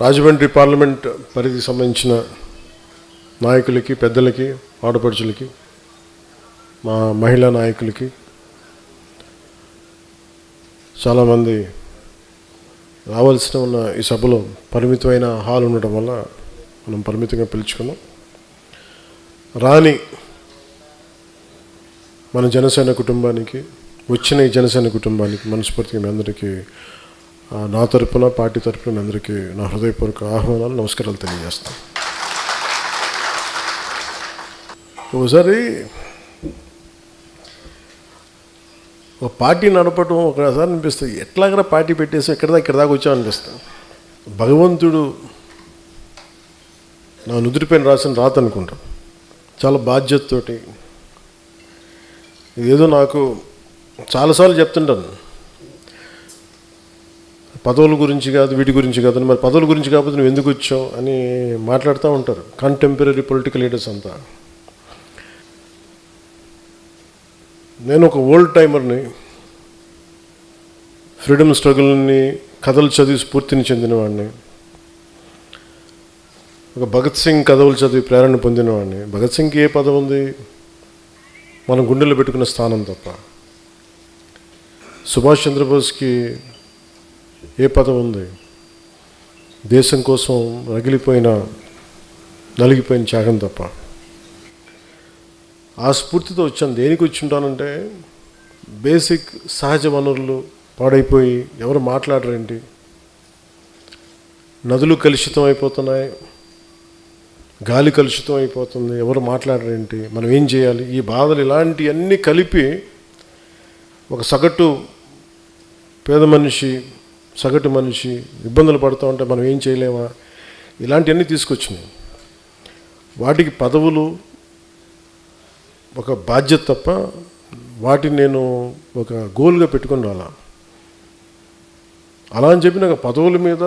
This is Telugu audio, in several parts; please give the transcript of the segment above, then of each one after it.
రాజమండ్రి పార్లమెంట్ పరిధికి సంబంధించిన నాయకులకి, పెద్దలకి, ఆడపడుచులకి, మా మహిళా నాయకులకి, చాలామంది రావాల్సిన ఉన్న ఈ సభలో పరిమితమైన హాల్ ఉండటం వల్ల మనం పరిమితంగా పిలుచుకున్నాం. రాని మన జనసేన కుటుంబానికి, వచ్చిన ఈ జనసేన కుటుంబానికి మనస్ఫూర్తిగా మీ అందరికీ నా తరపున, పార్టీ తరపున మీ అందరికీ నా హృదయపూర్వక ఆహ్వానాలు, నమస్కారాలు తెలియజేస్తాను. ఒకసారి ఒక పార్టీ నడపటం ఒకసారి అనిపిస్తుంది, ఎట్లాగరా పార్టీ పెట్టేసి ఇక్కడ దాకా వచ్చాం అనిపిస్తుంది. భగవంతుడు నా నుదుటిపైన రాసిన రాత అనుకుంటాం. చాలా బాధ్యతతోటి, ఇదేదో నాకు చాలాసార్లు చెప్తుంటాను, పదవుల గురించి కాదు, వీటి గురించి కాదు. మరి పదవుల గురించి కాకపోతే నువ్వు ఎందుకు వచ్చావు అని మాట్లాడుతూ ఉంటారు కంటెంపరీ పొలిటికల్ లీడర్స్ అంతా. నేను ఒక ఓల్డ్ టైమర్ని, ఫ్రీడమ్ స్ట్రగుల్ని, కథలు చదివి స్ఫూర్తిని చెందినవాడిని, ఒక భగత్ సింగ్ కథలు చదివి ప్రేరణ పొందినవాడిని. భగత్ సింగ్కి ఏ పదవి ఉంది? మనం గుండెల్లో పెట్టుకున్న స్థానం తప్ప. సుభాష్ చంద్రబోస్కి ఏ పదవి ఉంది? దేశం కోసం నలిగిపోయిన త్యాగం తప్ప. ఆ స్ఫూర్తితో వచ్చాను. దేనికి వచ్చి ఉంటానంటే, బేసిక్ సహజ వనరులు పాడైపోయి ఎవరు మాట్లాడరేంటి, నదులు కలుషితం అయిపోతున్నాయి, గాలి కలుషితం అయిపోతుంది, ఎవరు మాట్లాడరేంటి, మనం ఏం చేయాలి, ఈ బాధలు ఇలాంటివన్నీ కలిపి ఒక సగటు పేద మనిషి, సగటు మనిషి ఇబ్బందులు పడుతూ ఉంటే మనం ఏం చేయలేమా, ఇలాంటివన్నీ తీసుకొచ్చినాయి. వాటికి పదవులు ఒక బాధ్యత తప్ప వాటిని నేను ఒక గోల్గా పెట్టుకొని రాలా. అలా అని చెప్పి నాకు పదవుల మీద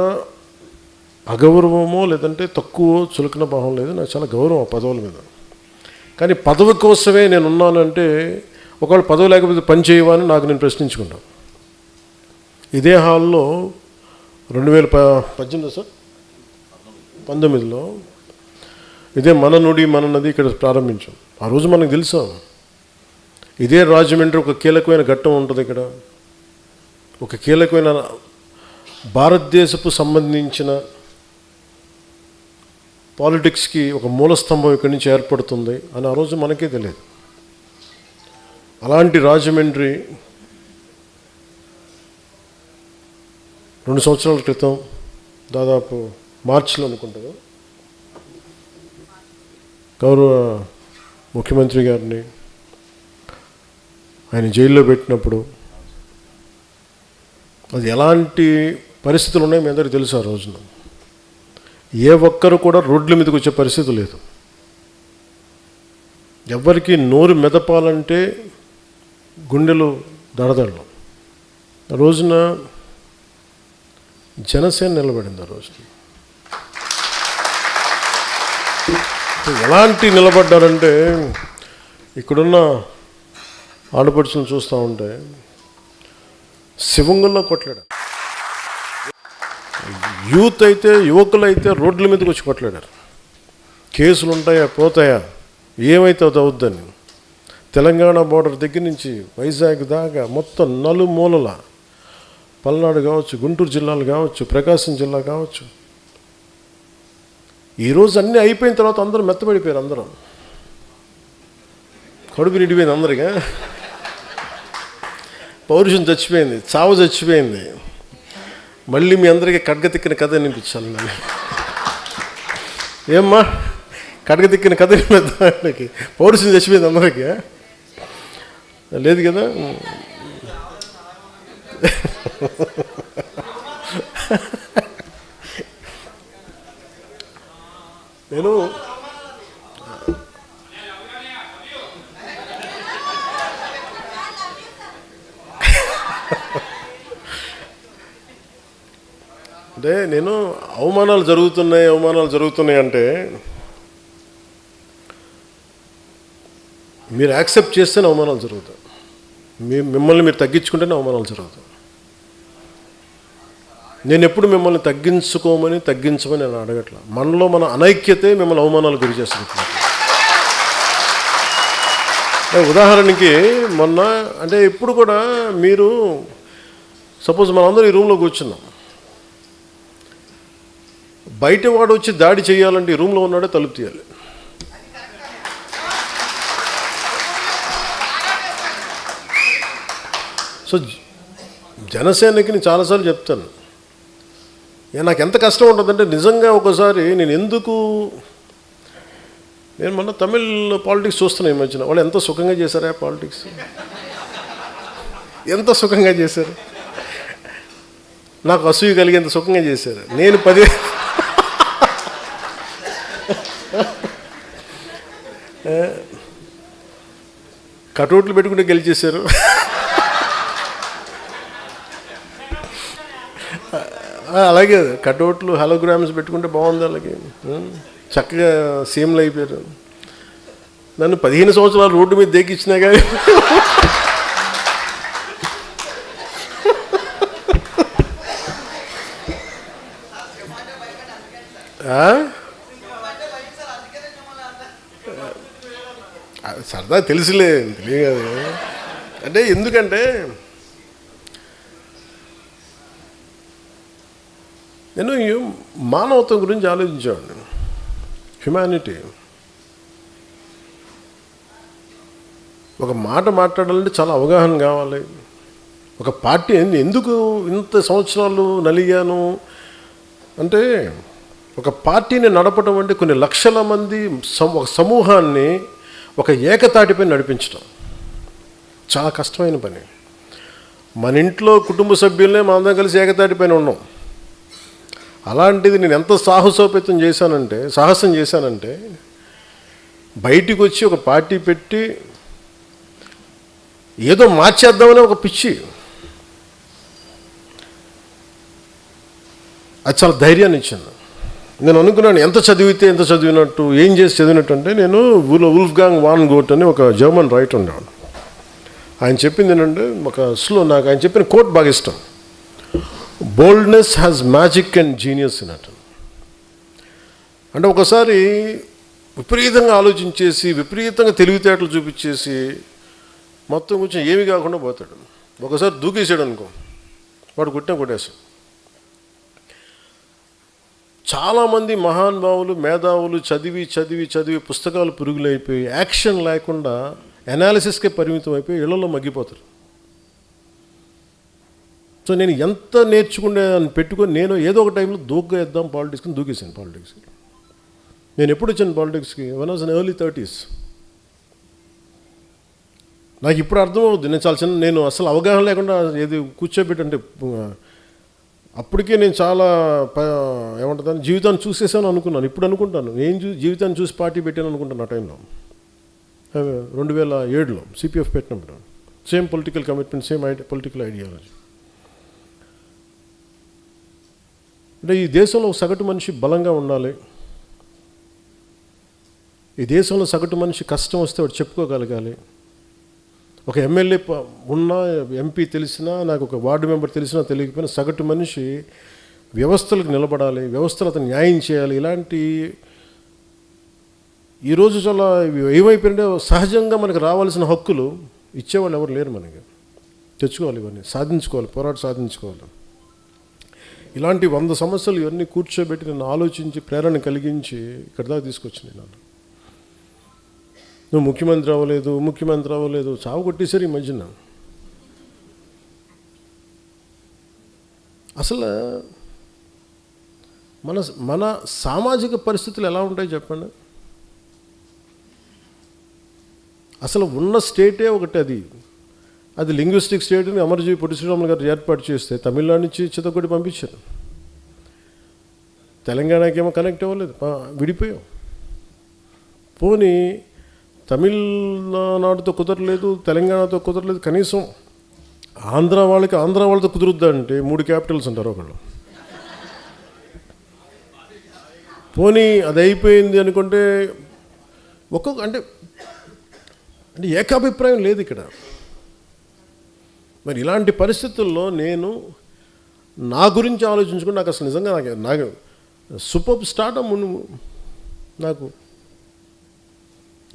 అగౌరవమో లేదంటే తక్కువ చులకన భావం లేదు. నాకు చాలా గౌరవం ఆ పదవుల మీద. కానీ పదవి కోసమే నేను ఉన్నానంటే, ఒకవేళ పదవి లేకపోతే పని చేయవని నాకు నేను ప్రశ్నించుకుంటాను. ఇదే హాల్లో 2018 సార్ 19లో ఇదే మన నుడి మన నది ఇక్కడ ప్రారంభించాం. ఆ రోజు మనకు తెలుసా, ఇదే రాజమండ్రి ఒక కీలకమైన ఘట్టం ఉంటుంది. ఇక్కడ ఒక కీలకమైన భారతదేశపు సంబంధించిన పాలిటిక్స్కి ఒక మూలస్తంభం ఇక్కడి నుంచి ఏర్పడుతుంది అని ఆ రోజు మనకే తెలియదు. అలాంటి రాజమండ్రి 2 సంవత్సరాల క్రితం, దాదాపు మార్చిలో అనుకుంటాను, గౌరవ ముఖ్యమంత్రి గారిని ఆయన జైల్లో పెట్టినప్పుడు అది ఎలాంటి పరిస్థితులు ఉన్నాయో మీ అందరికీ తెలుసు. ఆ రోజున ఏ ఒక్కరు కూడా రోడ్ల మీదకి వచ్చే పరిస్థితి లేదు. ఎవరికి నోరు మెదపాలంటే గుండెలు దడదడలు. ఆ రోజున జనసేన నిలబడింది. ఆ రోజున ఎలాంటి నిలబడ్డారంటే, ఇక్కడున్న ఆడపడుచులను చూస్తూ ఉంటే శివంగుల్లో కొట్లాడారు. యూత్ అయితే, యువకులు అయితే రోడ్ల మీదకి వచ్చి కొట్లాడారు. కేసులు ఉంటాయా, పోతాయా, ఏమైతే అది అవుద్దని. తెలంగాణ బోర్డర్ దగ్గర నుంచి వైజాగ్ దాకా మొత్తం నలుమూలల, పల్నాడు కావచ్చు, గుంటూరు జిల్లాలు కావచ్చు, ప్రకాశం జిల్లా కావచ్చు, ఈరోజు అన్నీ అయిపోయిన తర్వాత అందరూ మెత్తబడిపోయారు. అందరం కడుపు నిండిపోయింది అందరిగా. పౌరుషం చచ్చిపోయింది, చావు చచ్చిపోయింది. మళ్ళీ మీ అందరికీ కడ్గతిక్కిన కథ వినిపించాలి నేను. ఏమ్మా, కడ్గతిక్కిన కథ వినిపిద్దానికి పౌరుషం చచ్చిపోయింది అందరికీ, లేదు కదా. నేను అంటే అవమానాలు జరుగుతున్నాయి అంటే మీరు యాక్సెప్ట్ చేస్తేనే అవమానాలు జరుగుతాయి. మిమ్మల్ని మీరు తగ్గించుకుంటేనే అవమానాలు జరుగుతాయి. నేను ఎప్పుడు మిమ్మల్ని తగ్గించమని నేను అడగట్లా. మనలో మన అనైక్యతే మిమ్మల్ని అవమానాలు గురి చేస్తుంది. ఉదాహరణకి మొన్న అంటే ఇప్పుడు కూడా మీరు సపోజ్ మనందరం ఈ రూమ్లో కూర్చున్నాం, బయట వాడు వచ్చి దాడి చేయాలంటే ఈ రూమ్లో ఉన్నాడే తలుపు తీయాలి. సో జనసేనకి నేను చాలాసార్లు చెప్తాను, నాకు ఎంత కష్టం ఉంటుందంటే నిజంగా ఒకసారి నేను మొన్న తమిళ్ పాలిటిక్స్ చూస్తున్నాను ఈ మధ్యన. వాళ్ళు ఎంత సుఖంగా చేశారా పాలిటిక్స్, ఎంత సుఖంగా చేశారు, నాకు అసూయ కలిగేంత సుఖంగా చేశారు. నేను 10 కటౌట్లు పెట్టుకుంటే గెలిచేశారు. అలాగే కటౌట్లు హలోగ్రామ్స్ పెట్టుకుంటే బాగుంది, అలాగే చక్కగా సీఎంలు అయిపోయారు. నన్ను 15 సంవత్సరాలు రోడ్డు మీద దేకిచ్చినా కానీ సరదా తెలియదు. అంటే ఎందుకంటే నేను మానవత్వం గురించి ఆలోచించాను. హ్యుమానిటీ. ఒక మాట మాట్లాడాలంటే చాలా అవగాహన కావాలి. ఒక పార్టీ ఎందుకు ఇంత సంవత్సరాలు నలిగాను అంటే, ఒక పార్టీని నడపడం అంటే కొన్ని లక్షల మంది ఒక సమూహాన్ని ఒక ఏకతాటిపై నడిపించడం చాలా కష్టమైన పని. మన ఇంట్లో కుటుంబ సభ్యులనే మనందరం కలిసి ఏకతాటిపైన ఉన్నాం. అలాంటిది నేను ఎంత సాహసం చేశానంటే బయటికి వచ్చి ఒక పార్టీ పెట్టి ఏదో మార్చేద్దామని ఒక పిచ్చి. అది చాలా ధైర్యాన్ని ఇచ్చింది. నేను అనుకున్నాను ఎంత చదివినట్టు, ఏం చేసి చదివినట్టు అంటే, నేను వుల్ఫ్గాంగ్ వాన్ గోట్ అని ఒక జర్మన్ రైటర్ ఉండేవాడు. ఆయన చెప్పింది ఏంటంటే, నాకు ఆయన చెప్పిన కోట్ బాగా ఇష్టం. Boldness has magic and genius in it. అంటే ఒకసారి విపరీతంగా ఆలోచించేసి విపరీతంగా తెలివితేటలు చూపించేసి మొత్తం కొంచెం ఏమీ కాకుండా పోతాడు. ఒకసారి దూకేసాడు అనుకో, వాడు కొట్టేసాడు. చాలామంది మహానుభావులు మేధావులు చదివి పుస్తకాలు పురుగులైపోయి యాక్షన్ లేకుండా అనాలిసిస్కే పరిమితం అయిపోయి ఇళ్లలో మగ్గిపోతారు. సో నేను ఎంత నేర్చుకునే అని పెట్టుకొని నేను ఏదో ఒక టైంలో దూకేద్దాం పాలిటిక్స్ని దూకేసాను. పాలిటిక్స్కి నేను ఎప్పుడు వచ్చాను పాలిటిక్స్కి? One was in early 30s. నాకు ఇప్పుడు అర్థమవుతుంది. నేను అసలు అవగాహన లేకుండా ఏది కూర్చోబెట్టంటే అప్పటికే నేను చాలా ఏమంటుందని జీవితాన్ని చూసేసాను అనుకున్నాను. ఇప్పుడు అనుకుంటాను జీవితాన్ని చూసి పార్టీ పెట్టాను అనుకుంటాను. ఆ టైంలో 2007లో సిపిఎఫ్ పెట్టినప్పుడు same political commitment, same political ideology. అంటే ఈ దేశంలో సగటు మనిషి బలంగా ఉండాలి. ఈ దేశంలో సగటు మనిషి కష్టం వస్తే వాడు చెప్పుకోగలగాలి. ఒక ఎమ్మెల్యే ఉన్నా, ఎంపీ తెలిసినా, నాకు ఒక వార్డు మెంబర్ తెలిసినా తెలియకపోయినా సగటు మనిషి వ్యవస్థలకు నిలబడాలి, వ్యవస్థలు అతను న్యాయం చేయాలి. ఇలాంటి ఈరోజు చాలా ఏమైపోయింటే సహజంగా మనకు రావాల్సిన హక్కులు ఇచ్చేవాళ్ళు ఎవరు లేరు. మనకి తెచ్చుకోవాలి, ఇవన్నీ సాధించుకోవాలి, సాధించుకోవాలి. ఇలాంటి 100 సమస్యలు ఇవన్నీ కూర్చోబెట్టి నన్ను ఆలోచించి ప్రేరణ కలిగించి ఇక్కడ దాకా తీసుకొచ్చినాయి. నన్ను నువ్వు ముఖ్యమంత్రి అవ్వలేదు చావు కొట్టేశారు ఈ మధ్యన. అసలు మన సామాజిక పరిస్థితులు ఎలా ఉంటాయి చెప్పండి. అసలు ఉన్న స్టేటే ఒకటి, అది లింగ్విస్టిక్ స్టేట్ని అమరజీవి పొట్టి శ్రీరాములు గారు ఏర్పాటు చేస్తే తమిళనాడు నుంచి చిత్తకొట్టి పంపించారు. తెలంగాణకి ఏమో కనెక్ట్ అవ్వలేదు, విడిపోయాం. పోనీ తమిళనాడుతో కుదరలేదు, తెలంగాణతో కుదరలేదు, కనీసం ఆంధ్ర వాళ్ళతో కుదురుద్దా అంటే 3 క్యాపిటల్స్ ఉంటారు ఒకళ్ళు. పోనీ అది అయిపోయింది అనుకుంటే అంటే ఏకాభిప్రాయం లేదు ఇక్కడ. మరి ఇలాంటి పరిస్థితుల్లో నేను నా గురించి ఆలోచించుకుని నాకు అసలు నిజంగా నాకు సూపర్ స్టార్టమ్ నాకు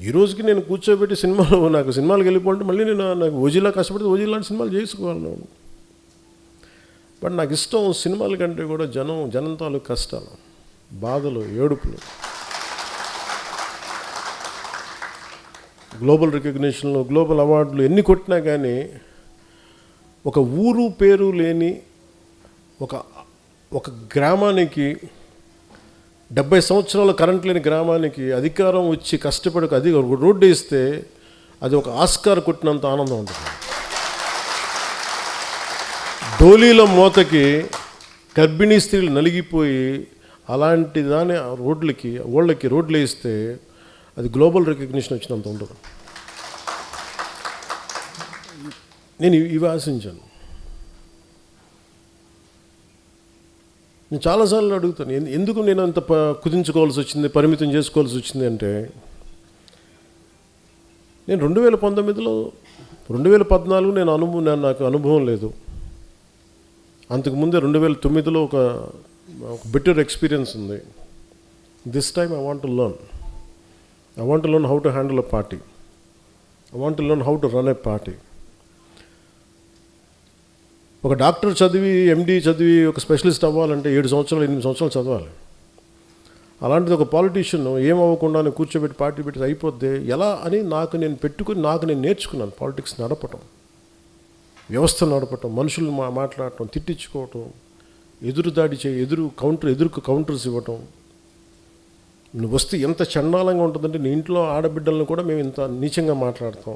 ఈ రోజుకి నేను కూర్చోబెట్టి నాకు సినిమాలకు వెళ్ళిపోతే మళ్ళీ నాకు ఓజీలా కష్టపడితే ఓజీ లాంటి సినిమాలు చేసుకోగలను. బట్ నాకు ఇష్టం సినిమాల కంటే కూడా జనం తాలూకు కష్టాలు, బాధలు, ఏడుపులు. గ్లోబల్ రికగ్నిషన్లు, గ్లోబల్ అవార్డులు ఎన్ని కొట్టినా కానీ ఒక ఊరు పేరు లేని ఒక గ్రామానికి 70 సంవత్సరాల కరెంట్ లేని గ్రామానికి అధికారం వచ్చి కష్టపడి అది రోడ్డు వేస్తే అది ఒక ఆస్కార్ కొట్టినంత ఆనందం ఉంటుంది. డోలీల మూతకి గర్భిణీ స్త్రీలు నలిగిపోయి అలాంటి దాని వాళ్ళకి రోడ్లు వేస్తే అది గ్లోబల్ రికగ్నిషన్ వచ్చినంత ఉండదు. నేను ఇవి ఆశించాను. నేను చాలాసార్లు అడుగుతాను, ఎందుకు నేను అంత కుదించుకోవాల్సి వచ్చింది, పరిమితం చేసుకోవాల్సి వచ్చింది అంటే, నేను 2019లో 2014 నాకు అనుభవం లేదు. అంతకుముందే 2009లో ఒక బెటర్ ఎక్స్పీరియన్స్ ఉంది. This time I want to learn how to handle a party. I want to learn how to run a party. ఒక డాక్టర్ చదివి, ఎండి చదివి ఒక స్పెషలిస్ట్ అవ్వాలంటే 7 సంవత్సరాలు 8 సంవత్సరాలు చదవాలి. అలాంటిది ఒక పాలిటీషియన్ ఏమవ్వకుండా కూర్చోబెట్టి పార్టీ పెట్టి అయిపోద్ది ఎలా అని నాకు నేను నేర్చుకున్నాను. పాలిటిక్స్ నడపటం, వ్యవస్థ నడపటం, మనుషులు మాట్లాడటం, తిట్టించుకోవటం, ఎదురుదాడి ఎదురుకు కౌంటర్స్ ఇవ్వటం. నువ్వు వస్తే ఎంత చండాలంగా ఉంటుందంటే నీ ఇంట్లో ఆడబిడ్డలను కూడా మేము ఇంత నీచంగా మాట్లాడతాం.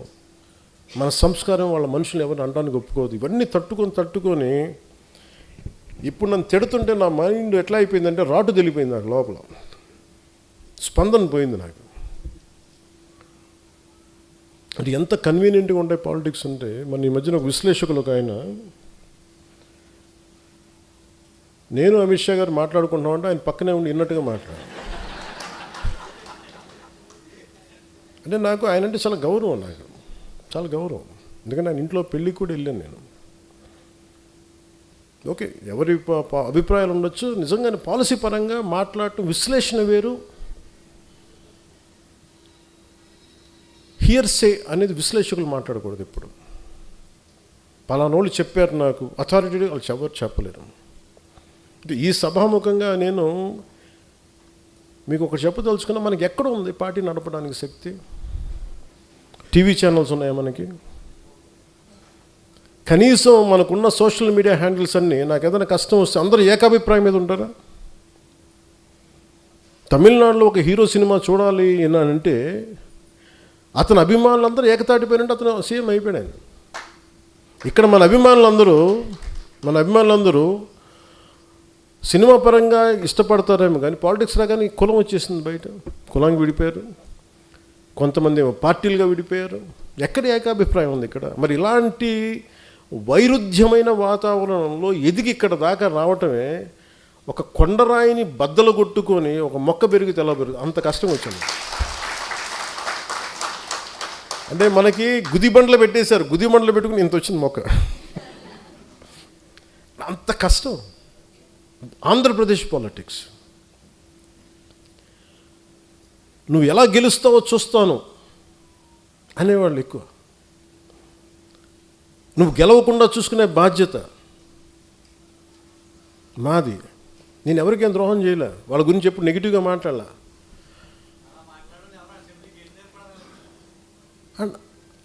మన సంస్కారం వాళ్ళ మనుషులు ఎవరిని అనడానికి ఒప్పుకోదు. ఇవన్నీ తట్టుకొని ఇప్పుడు నన్ను తిడుతుంటే నా మైండ్ ఎట్లా అయిపోయిందంటే రాటు తెలిపోయింది. నాకు లోపల స్పందన పోయింది. నాకు అది ఎంత కన్వీనియంట్గా ఉంటాయి పాలిటిక్స్ అంటే. మన ఈ మధ్యన ఒక విశ్లేషకులు ఒక ఆయన, నేను అమిత్ షా గారు మాట్లాడుకుంటున్నామంటే ఆయన పక్కనే ఉండి విన్నట్టుగా మాట్లాడారు. అంటే నాకు ఆయన అంటే చాలా గౌరవం, చాలా గౌరవం. ఎందుకంటే ఆయన ఇంట్లో పెళ్ళికి కూడా వెళ్ళాను నేను. ఓకే, ఎవరి అభిప్రాయాలు ఉండొచ్చు. నిజంగానే పాలసీ పరంగా మాట్లాడటం, విశ్లేషణ వేరు, హియర్సే అనేది విశ్లేషకులు మాట్లాడకూడదు. ఇప్పుడు పలానోళ్ళు చెప్పారు నాకు, అథారిటీ వాళ్ళు ఎవరు చెప్పలేరు. ఈ సభాముఖంగా నేను మీకు ఒకటి చెప్పదలుచుకున్నా, మనకి ఎక్కడ ఉంది పార్టీ నడపడానికి శక్తి? టీవీ ఛానల్స్ ఉన్నాయా మనకి? కనీసం మనకున్న సోషల్ మీడియా హ్యాండిల్స్ అన్నీ నాకు ఏదైనా కష్టం వస్తే అందరూ ఏకాభిప్రాయం మీద ఉంటారా? తమిళనాడులో ఒక హీరో సినిమా చూడాలి అంటే అతని అభిమానులందరూ ఏకతాటిపోయినంటే అతను సీఎం అయిపోయాడు ఆయన. ఇక్కడ మన అభిమానులందరూ సినిమా పరంగా ఇష్టపడతారేమో కానీ పాలిటిక్స్ రాగానే కులం వచ్చేసింది బయట. కులానికి విడిపోయారు, కొంతమంది పార్టీలుగా విడిపోయారు. ఎక్కడ ఏకాభిప్రాయం ఉంది ఇక్కడ? మరి ఇలాంటి వైరుధ్యమైన వాతావరణంలో ఎదిగి ఇక్కడ దాకా రావటమే ఒక కొండరాయిని బద్దలు కొట్టుకొని ఒక మొక్క పెరిగితే ఎలా పెరుగుతుంది అంత కష్టం వచ్చింది. అంటే మనకి గుదిబండ్లు పెట్టేశారు, గుదిబండ్లు పెట్టుకుని ఇంత వచ్చింది మొక్క. అంత కష్టం ఆంధ్రప్రదేశ్ పాలిటిక్స్. నువ్వు ఎలా గెలుస్తావో చూస్తాను అనేవాళ్ళు ఎక్కువ. నువ్వు గెలవకుండా చూసుకునే బాధ్యత మాది. నేను ఎవరికేం ద్రోహం చేయలే, వాళ్ళ గురించి ఎప్పుడు నెగిటివ్గా మాట్లాడలే.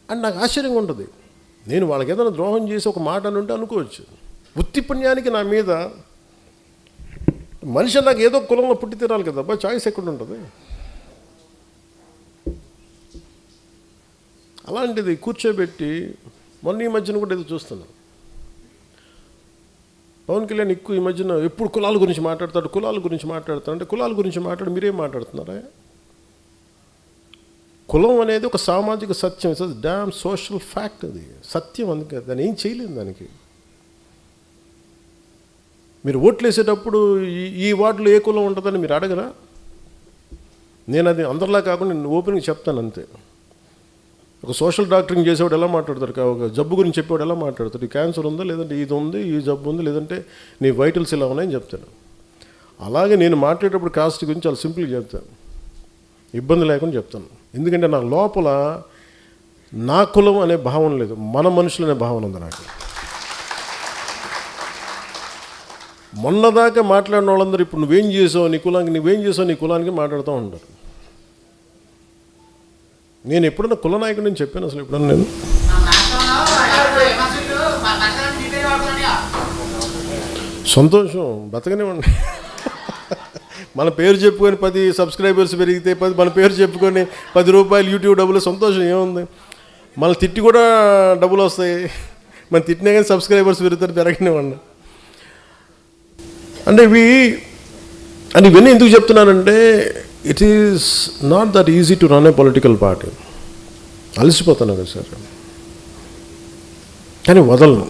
అండ్ నాకు ఆశ్చర్యంగా ఉంటుంది, నేను వాళ్ళకి ఏదైనా ద్రోహం చేసి ఒక మాట అని ఉంటే అనుకోవచ్చు. ఉత్తి పుణ్యానికి నా మీద మనిషి నాకు ఏదో కులంలో పుట్టి తీరాలి కదా, అబ్బా చాయిస్ ఎక్కడ ఉంటుంది? అలాంటిది కూర్చోబెట్టి మొన్న ఈ మధ్యన కూడా ఏదో చూస్తున్నాను. పవన్ కళ్యాణ్ ఎక్కువ ఈ మధ్యన ఎప్పుడు కులాల గురించి మాట్లాడతాడు అంటే కులాల గురించి మాట్లాడి మీరేం మాట్లాడుతున్నారా? కులం అనేది ఒక సామాజిక సత్యం, ఇట్స్ డామ్ సోషల్ ఫ్యాక్ట్. అది సత్యం, అందుకే దాన్ని ఏం చేయలేదు. దానికి మీరు ఓట్లు వేసేటప్పుడు ఈ వార్డులో ఏ కులం ఉంటుందని మీరు అడగరా? నేను అది అందరిలా కాకుండా నేను ఓపెన్గా చెప్తాను అంతే. ఒక సోషల్ డాక్టరింగ్ చేసేవాడు ఎలా మాట్లాడతారు, ఒక జబ్బు గురించి చెప్పేవాడు ఎలా మాట్లాడతాడు, ఈ క్యాన్సర్ ఉందా, లేదంటే ఇది ఉంది, ఈ జబ్బు ఉంది, లేదంటే నీ వైటల్స్ ఇలా ఉన్నాయని చెప్తాను. అలాగే నేను మాట్లాడేటప్పుడు కాస్ట్ గురించి చాలా సింపుల్గా చెప్తాను, ఇబ్బంది లేకుండా చెప్తాను. ఎందుకంటే నా లోపల నా కులం అనే భావన లేదు, మన మనుషులు అనే భావన ఉంది నాకు. మొన్నదాకా మాట్లాడిన వాళ్ళందరూ ఇప్పుడు నువ్వేం చేసావు నీ కులానికి మాట్లాడుతూ ఉంటారు. నేను ఎప్పుడన్నా కుల నాయకుడు నేను చెప్పాను అసలు ఎప్పుడన్నా నేను? సంతోషం, బతకనివ్వండి. మన పేరు చెప్పుకొని 10 సబ్స్క్రైబర్స్ పెరిగితే మన పేరు చెప్పుకొని 10 రూపాయలు యూట్యూబ్ డబ్బులు, సంతోషం ఏముంది? మన తిట్టి కూడా డబ్బులు వస్తాయి, మన తిట్టినా కానీ సబ్స్క్రైబర్స్ పెరుగుతారు, పెరగనివ్వండి. అంటే ఇవన్నీ ఎందుకు చెప్తున్నానంటే it is not that easy to run a political party. అలసిపోతాను కదా సార్, కానీ వదలను,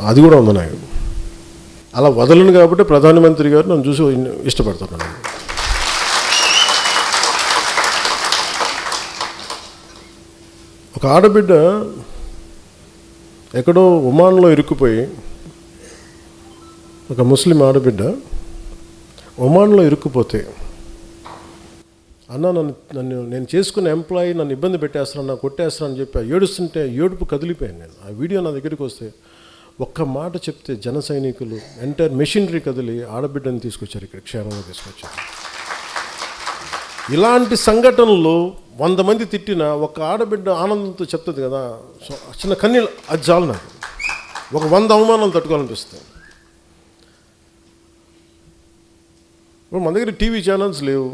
అది కూడా ఉంది నాకు. అలా వదలను కాబట్టి ప్రధానమంత్రి గారు నన్ను చూసి ఇష్టపడుతున్నాను. ఒక ఆడబిడ్డ ఎక్కడో ఒమాన్లో ఇరుక్కుపోయి, ఒక ముస్లిం ఆడబిడ్డ ఒమాన్లో ఇరుక్కుపోతే, అన్న నేను చేసుకున్న ఎంప్లాయీ నన్ను ఇబ్బంది పెట్టేస్తున్నాను, నాకు కొట్టేస్తున్నాను అని చెప్పి ఏడుస్తుంటే ఏడుపు కదిలిపోయాను నేను. ఆ వీడియో నా దగ్గరికి వస్తే ఒక్క మాట చెప్తే జన సైనికులు ఎంటైర్ మెషినరీ కదిలి ఆడబిడ్డని తీసుకొచ్చారు, ఇక్కడ క్షేమంగా తీసుకొచ్చారు. ఇలాంటి సంఘటనలు 100 మంది తిట్టిన ఒక ఆడబిడ్డ ఆనందంతో చెప్తుంది కదా, చిన్న కన్నీళ్ళు, అది చాలు నాకు. ఒక 100 అవమానాలు తట్టుకోవాలనిపిస్తాయి. ఇప్పుడు మన దగ్గర టీవీ ఛానల్స్ లేవు.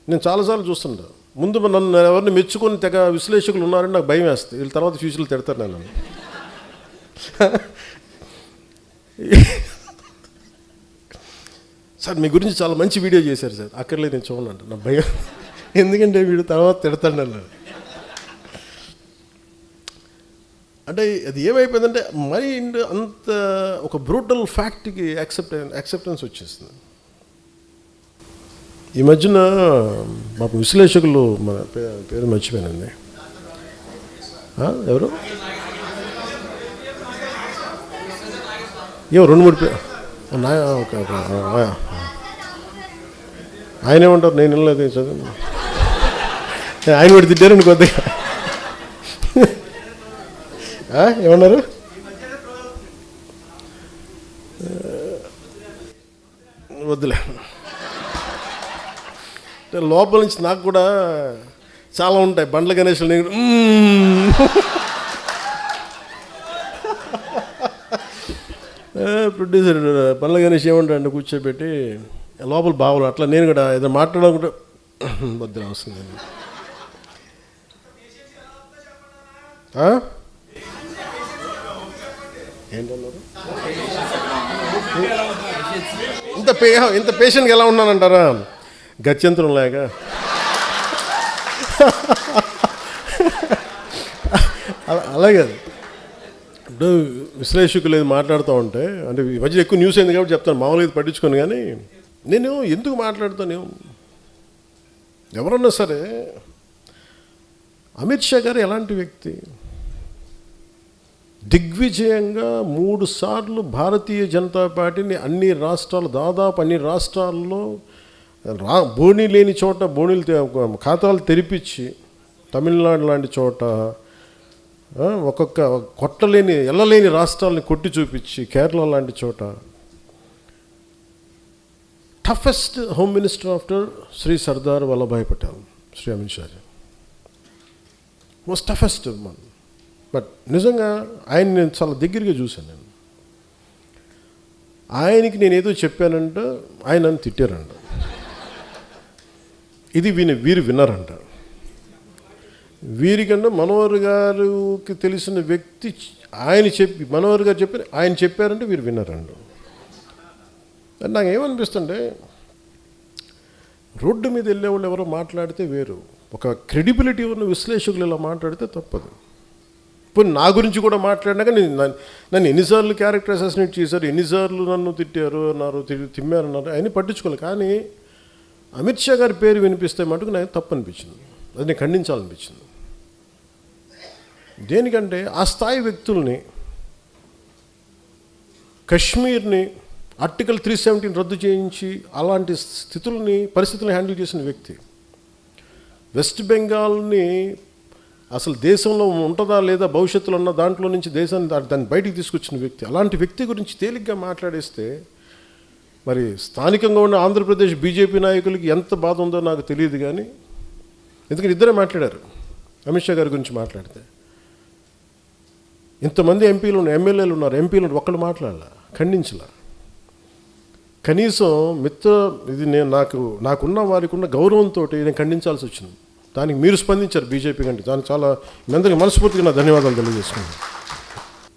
నేను చాలాసార్లు చూస్తుంటా, ముందు నన్ను ఎవరిని మెచ్చుకొని తెగ విశ్లేషకులు ఉన్నారని నాకు భయం వేస్తుంది, వీళ్ళ తర్వాత ఫ్యూచర్లో తిడతారు నన్ను. సార్ మీ గురించి చాలా మంచి వీడియో చేశారు సార్, అక్కర్లేదు నేను చూడండి నా భయం, ఎందుకంటే వీడు తర్వాత తిడతాడు నన్ను. అంటే అది ఏమైపోయిందంటే మరి అంత ఒక బ్రూటల్ ఫ్యాక్ట్కి యాక్సెప్టెన్స్ వచ్చేస్తుంది. ఈ మధ్యన మాకు విశ్లేషకులు, మన పేరు మర్చిపోయానండి, ఎవరు 2-3 పేరు ఆయన ఏమంటారు, నేను వెళ్ళలేదు చదువు, ఆయన కూడా తిట్టారండి కొద్దిగా. ఏమన్నారు? వద్దులే, లోపల నుంచి నాకు కూడా చాలా ఉంటాయి. బండ్ల గణేష్లు నేను ప్రొడ్యూసర్ బండ్ల గణేష్ ఏమంటాడు కూర్చోబెట్టి లోపల బావులు, అట్లా నేను కూడా ఏదో మాట్లాడాలనుకుంటే వద్దులే వస్తుంది. ఏంటన్నారు? ఇంత పేషెంట్గా ఎలా ఉన్నానంటారా? గత్యంతరం లేక. అలాగే ఇప్పుడు విశ్లేషకులు ఏది మాట్లాడుతూ ఉంటే, అంటే ఈ మధ్య ఎక్కువ న్యూస్ అయింది కాబట్టి చెప్తాను, మామూలుగా ఇది పట్టించుకోను. కానీ నేను ఎందుకు మాట్లాడుతాను, ఎవరన్నా సరే అమిత్ షా గారు ఎలాంటి వ్యక్తి? దిగ్విజయంగా 3 సార్లు భారతీయ జనతా పార్టీని అన్ని రాష్ట్రాలు, దాదాపు అన్ని రాష్ట్రాల్లో బోణీ లేని చోట బోణీలు ఖాతాలు తెరిపించి, తమిళనాడు లాంటి చోట ఒక్కొక్క కొట్టలేని ఎల్లలేని రాష్ట్రాలని కొట్టి చూపించి, కేరళ లాంటి చోట toughest home minister after Shri Sardar Vallabhbhai Patel, Shri Amit Shah most toughest one. But నిజంగా ఆయన నేను చాలా దగ్గరగా చూశాను. నేను ఆయనకి నేను ఏదో చెప్పానంట, ఆయన నన్ను తిట్టారంట. ఇది వీరు విన్నారంట. వీరికన్నా మనోహర్ గారికి తెలిసిన వ్యక్తి మనోహర్ గారు ఆయన చెప్పారంటే వీరు విన్నారండి. నాకు ఏమనిపిస్తుంటే, రోడ్డు మీద వెళ్ళేవాళ్ళు ఎవరో మాట్లాడితే వేరు, ఒక క్రెడిబిలిటీ ఉన్న విశ్లేషకులు ఇలా మాట్లాడితే తప్పదు. ఇప్పుడు నా గురించి కూడా మాట్లాడినాక నన్ను ఎన్నిసార్లు క్యారెక్టర్ అసాసినేట్ చేశారు, ఎన్నిసార్లు నన్ను తిట్టారు అన్నారు, తిమ్మారన్నారు, అవన్నీ పట్టించుకోవాలి. కానీ అమిత్ షా గారి పేరు వినిపిస్తే మటుకు నాకు తప్పు అనిపించింది, అది నేను ఖండించాలనిపించింది. దేనికంటే ఆ స్థాయి వ్యక్తుల్ని, కశ్మీర్ని ఆర్టికల్ 370 రద్దు చేయించి అలాంటి పరిస్థితులను హ్యాండిల్ చేసిన వ్యక్తి, వెస్ట్ బెంగాల్ని అసలు దేశంలో ఉంటుందా లేదా భవిష్యత్తులో ఉన్న దాంట్లో నుంచి దేశాన్ని దాన్ని బయటికి తీసుకొచ్చిన వ్యక్తి, అలాంటి వ్యక్తి గురించి తేలిగ్గా మాట్లాడేస్తే మరి స్థానికంగా ఉన్న ఆంధ్రప్రదేశ్ బీజేపీ నాయకులకి ఎంత బాధ ఉందో నాకు తెలియదు. కానీ ఎందుకంటే ఇద్దరే మాట్లాడారు. అమిత్ షా గారి గురించి మాట్లాడితే ఇంతమంది ఎంపీలు ఉన్నారు, ఎమ్మెల్యేలు ఉన్నారు, ఎంపీలు ఒక్కళ్ళు మాట్లాడాల, ఖండించలా. కనీసం ఇది నాకున్న వారికి ఉన్న గౌరవంతో నేను ఖండించాల్సి వచ్చింది. దానికి మీరు స్పందించారు బీజేపీ కంటే, దానికి చాలా మీ అందరికీ మనస్ఫూర్తిగా నా ధన్యవాదాలు తెలియజేసుకున్నాను.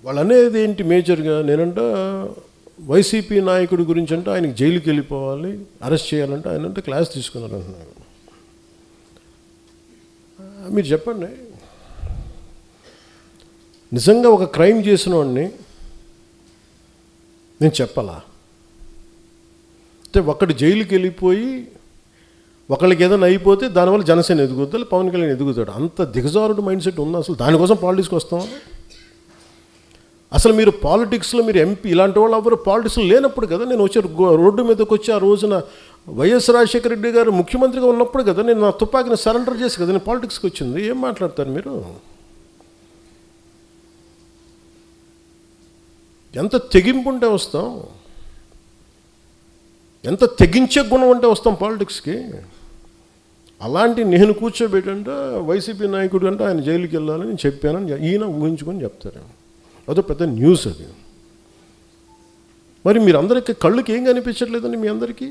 వాళ్ళు అనేది ఏంటి మేజర్గా, నేనంట వైసీపీ నాయకుడి గురించి అంటే ఆయనకి జైలుకి వెళ్ళిపోవాలి, అరెస్ట్ చేయాలంటే ఆయన అంటే క్లాస్ తీసుకున్నారు అంటున్నారు. మీరు చెప్పండి, నిజంగా ఒక క్రైమ్ చేసిన వాడిని నేను చెప్పాలా? అంటే ఒకటి జైలుకి వెళ్ళిపోయి ఒకళ్ళకి ఏదైనా అయిపోతే దానివల్ల జనసేన ఎదుగుతాడు, పవన్ కళ్యాణ్ ఎదుగుతాడు. అంత దిగజారుడు మైండ్ సెట్ ఉందా అసలు? దానికోసం పాలిటిక్స్కి వస్తామా? అసలు మీరు పాలిటిక్స్లో మీరు ఎంపీ ఇలాంటి వాళ్ళు ఎవరు పాలిటిక్స్లో లేనప్పుడు కదా నేను వచ్చి రోడ్డు మీదకి వచ్చి ఆ రోజున వైఎస్ రాజశేఖర రెడ్డి గారు ముఖ్యమంత్రిగా ఉన్నప్పుడు కదా నేను నా తుపాకీని సరెండర్ చేసి కదా నేను పాలిటిక్స్కి వచ్చింది. ఏం మాట్లాడతారు మీరు? ఎంత తెగింపు ఉంటే వస్తాం, ఎంత తెగించే గుణం ఉంటే వస్తాం పాలిటిక్స్కి. అలాంటి నేను కూర్చోబెట్టంటే వైసీపీ నాయకుడు అంటే ఆయన జైలుకి వెళ్ళాలని చెప్పానని ఈయన ఊహించుకొని చెప్తారు. అదో పెద్ద న్యూస్ అది. మరి మీరు అందరికీ కళ్ళుకి ఏం కనిపించట్లేదండి? మీ అందరికీ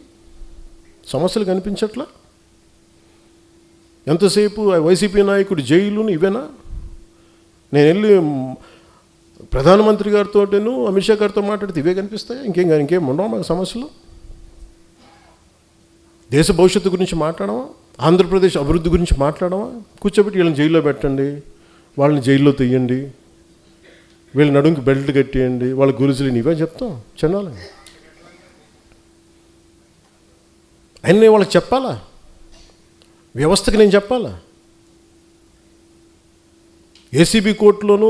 సమస్యలు కనిపించట్లా? ఎంతసేపు వైసీపీ నాయకుడు జైలుని ఇవేనా? నేను వెళ్ళి ప్రధానమంత్రి గారితోటేను అమిత్ షా గారితో మాట్లాడితే ఇవే కనిపిస్తాయి? ఇంకేం ఉండవు మాకు సమస్యలు? దేశ భవిష్యత్తు గురించి మాట్లాడమా? ఆంధ్రప్రదేశ్ అభివృద్ధి గురించి మాట్లాడమా? కూర్చోబెట్టి వీళ్ళని జైల్లో పెట్టండి, వాళ్ళని జైల్లో తీయండి, వీళ్ళ నడుంకి బెల్ట్ కట్టేయండి, వాళ్ళ గురుజులు ఇవే చెప్తాం చిన్నాలి. ఆయన నేను వాళ్ళకి చెప్పాలా? వ్యవస్థకి నేను చెప్పాలా? ఏసీబీ కోర్టులోనూ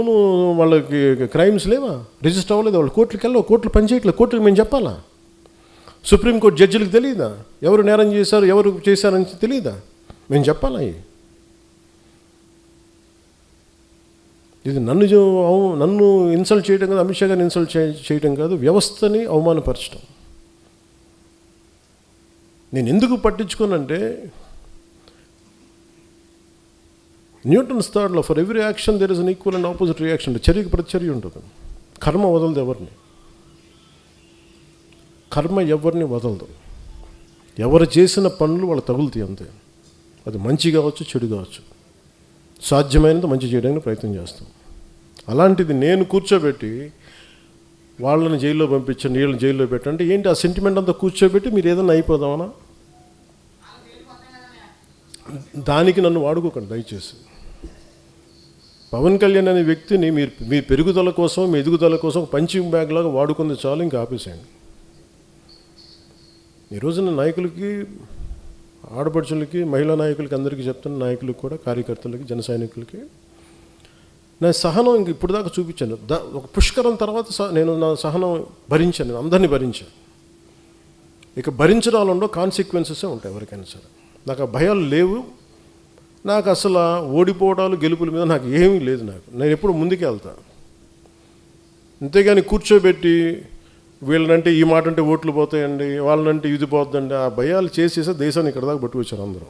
వాళ్ళకి క్రైమ్స్ లేవా? రిజిస్టర్ అవ్వలేదు, వాళ్ళు కోర్టులకు వెళ్ళవు, కోర్టులు పనిచేయట్లేదు, కోర్టులకు మేము చెప్పాలా? సుప్రీంకోర్టు జడ్జిలకు తెలియదా ఎవరు నేరం చేశారు, ఎవరు చేశారని తెలియదా? మేము చెప్పాలా? ఇది నన్ను ఇన్సల్ట్ చేయడం కాదు, అమిత్ షా గారిని ఇన్సల్ట్ చేయడం కాదు, వ్యవస్థని అవమానపరచడం. నేను ఎందుకు పట్టించుకోనంటే Newton's third law, for every action there is an equal and opposite reaction. చర్యకు ప్రతిచర్య ఉంటుంది. కర్మ వదలదు ఎవరిని, కర్మ ఎవరిని వదలదు. ఎవరు చేసిన పనులు వాళ్ళు తగులుతాయి అంతే. అది మంచి కావచ్చు, చెడు కావచ్చు. సాధ్యమైనంత మంచి చేయడానికి ప్రయత్నం చేస్తాం. అలాంటిది నేను కూర్చోబెట్టి వాళ్ళని జైల్లో పంపించండి, వీళ్ళని జైల్లో పెట్టండి ఏంటి? ఆ సెంటిమెంట్ అంతా కూర్చోబెట్టి మీరు ఏదైనా అయిపోదామనా? దానికి నన్ను వాడుకోకండి దయచేసి. పవన్ కళ్యాణ్ అనే వ్యక్తిని మీ పెరుగుదల కోసం, మీ ఎదుగుదల కోసం పంచింగ్ బ్యాగ్ లాగా వాడుకుంది చాలు, ఇంకా ఆపేసేయండి. ఈ రోజున నాయకులకి, ఆడపడుచులకి, మహిళా నాయకులకి, అందరికీ చెప్తున్న నాయకులకు కూడా, కార్యకర్తలకి, జన సైనికులకి నా సహనం ఇంక ఇప్పుడు దాకా చూపించాను. ఒక పుష్కరం తర్వాత నేను నా సహనం భరించాను, నేను అందరినీ భరించాను. ఇక భరించడాలలో కాన్సిక్వెన్సెసే ఉంటాయి ఎవరికైనా సరే. నాకు ఆ భయాలు లేవు. నాకు అసలు ఓడిపోవడాలు, గెలుపుల మీద నాకు ఏమీ లేదు. నేను ఎప్పుడు ముందుకే వెళ్తాను. అంతేగాని కూర్చోబెట్టి వీళ్ళనంటే ఈ మాట అంటే ఓట్లు పోతాయండి, వాళ్ళనంటే ఇది పోతుందండి, ఆ భయాలు చేసేసే దేశాన్ని ఇక్కడ దాకా పట్టుకొచ్చారు అందరూ.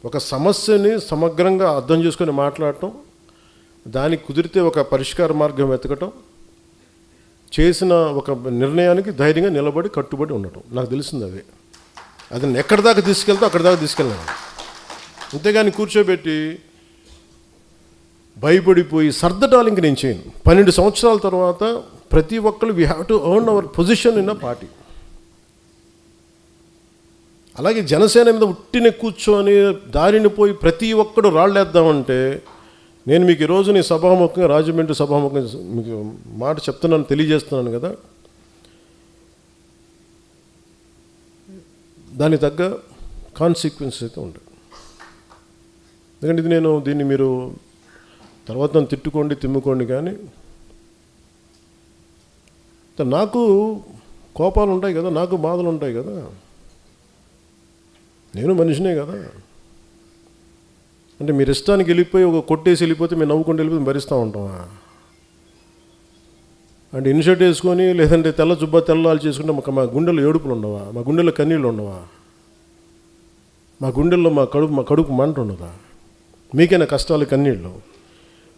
ఒక సమస్యని సమగ్రంగా అర్థం చేసుకొని మాట్లాడటం, దానికి కుదిరితే ఒక పరిష్కార మార్గం వెతకటం, చేసిన ఒక నిర్ణయానికి ధైర్యంగా నిలబడి కట్టుబడి ఉండటం, నాకు తెలిసింది అదే. అది నేను ఎక్కడి దాకా తీసుకెళ్తే అక్కడి దాకా తీసుకెళ్ళాను. అంతేగాని కూర్చోబెట్టి భయపడిపోయి సర్దటాలు ఇంక నేను చేయను. 12 సంవత్సరాల తర్వాత ప్రతి ఒక్కరు we have to earn our position in a party. అలాగే జనసేన మీద ఉట్టిని కూర్చొని దారిని పోయి ప్రతి ఒక్కడు రాళ్ళేద్దామంటే, నేను మీకు ఈరోజు నీ సభాముఖంగా, రాజమండ్రి సభాముఖంగా మీకు మాట చెప్తున్నాను, తెలియజేస్తున్నాను కదా, దానికి తగ్గ కాన్సిక్వెన్సెస్ అయితే ఉంటాయి. ఎందుకంటే దీన్ని మీరు తర్వాత నన్ను తిట్టుకోండి తిమ్ముకోండి, కానీ నాకు కోపాలు ఉంటాయి కదా, నాకు బాధలు ఉంటాయి కదా, నేను మనిషినే కదా. అంటే మీరు ఇష్టానికి వెళ్ళిపోయి ఒక కొట్టేసి వెళ్ళిపోతే మేము నవ్వుకుంటూ వెళ్ళిపోతే భరిస్తూ ఉంటామా? అంటే ఇన్షర్ట్ వేసుకొని లేదంటే తెల్ల జుబ్బా తెల్లాలు చేసుకుంటే మా గుండెల్లో ఏడుపులు ఉండవా? మా గుండెల్లో కన్నీళ్ళు ఉండవా? మా గుండెల్లో మా కడుపు మంట ఉండదా? మీకైనా కష్టాలు కన్నీళ్ళు.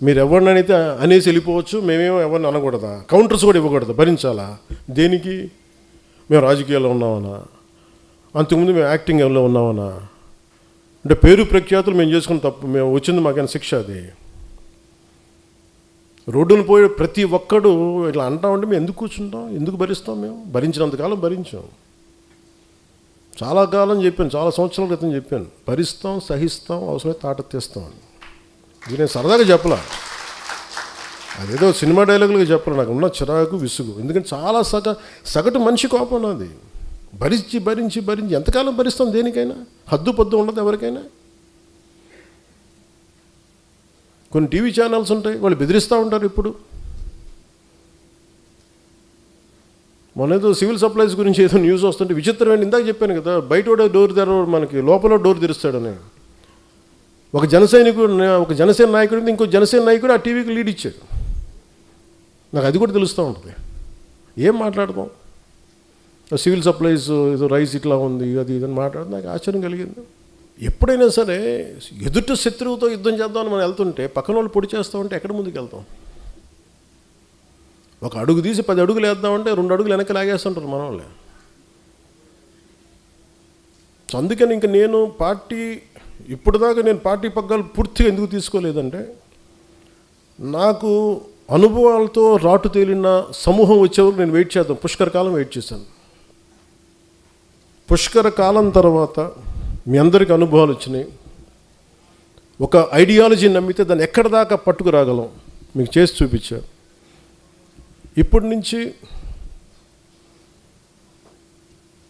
మీరు ఎవరినైతే అనేసి వెళ్ళిపోవచ్చు, మేమేమో ఎవరిని అనకూడదా? కౌంటర్స్ కూడా ఇవ్వకూడదు, భరించాలా? దేనికి? మేము రాజకీయాల్లో ఉన్నామన్నా, అంతకుముందు మేము యాక్టింగ్లో ఉన్నామన్నా, అంటే పేరు ప్రఖ్యాతులు మేము చేసుకున్న తప్పు, మేము వచ్చింది మాకైనా శిక్ష అది. రోడ్డును పోయి ప్రతి ఒక్కడు ఇట్లా అంటా ఉంటే మేము ఎందుకు కూర్చుంటాం, ఎందుకు భరిస్తాం? మేము భరించినంతకాలం భరించాం. చాలా కాలం చెప్పాను, చాలా సంవత్సరాల క్రితం చెప్పాను, భరిస్తాం, సహిస్తాం, అవసరమైతే తాట తీస్తాం అని. ఇది నేను సరదాగా చెప్పలా, అదేదో సినిమా డైలాగులుగా చెప్పాలి. నాకు ఉన్న చిరాకు విసుగు, ఎందుకంటే చాలా సగటు మనిషి కోపం నాది. భరించి భరించి భరించి ఎంతకాలం భరిస్తాం? దేనికైనా హద్దు పొద్దు ఉండదు ఎవరికైనా. కొన్ని టీవీ ఛానల్స్ ఉంటాయి, వాళ్ళు బెదిరిస్తూ ఉంటారు. ఇప్పుడు మొన్నేదో సివిల్ సప్లైస్ గురించి ఏదో న్యూస్ వస్తుంటే విచిత్రమైన, ఇందాక చెప్పాను కదా, బయట డోర్ తెరవడు, మనకి లోపల డోర్ తెరుస్తాడని. ఒక జనసేన నాయకుడు ఇంకో జనసేన నాయకుడు ఆ టీవీకి లీడ్ ఇచ్చాడు. నాకు అది కూడా తెలుస్తూ ఉంటుంది. ఏం మాట్లాడతాం? సివిల్ సప్లైస్ ఏదో రైస్ ఇట్లా ఉంది, అది ఇదని మాట్లాడితే నాకు ఆశ్చర్యం కలిగింది. ఎప్పుడైనా సరే ఎదుటి శత్రువుతో యుద్ధం చేద్దామని మనం వెళ్తుంటే పక్కన వాళ్ళు పొడి చేస్తామంటే ఎక్కడ ముందుకు వెళ్తాం? ఒక అడుగు తీసి 10 అడుగులు వేద్దామంటే 2 అడుగులు వెనక్కి లాగేస్తుంటారు మన వాళ్ళే. అందుకని ఇంక నేను ఇప్పటిదాకా నేను పార్టీ పగ్గాలు పూర్తిగా ఎందుకు తీసుకోలేదంటే, నాకు అనుభవాలతో రాటు తేలిన సమూహం వచ్చేవరకు నేను వెయిట్ చేద్దాం. పుష్కర కాలం వెయిట్ చేశాను. పుష్కర కాలం తర్వాత మీ అందరికీ అనుభవాలు వచ్చినాయి. ఒక ఐడియాలజీ నమ్మితే దాన్ని ఎక్కడి దాకా పట్టుకురాగలం మీకు చేసి చూపించారు. ఇప్పటి నుంచి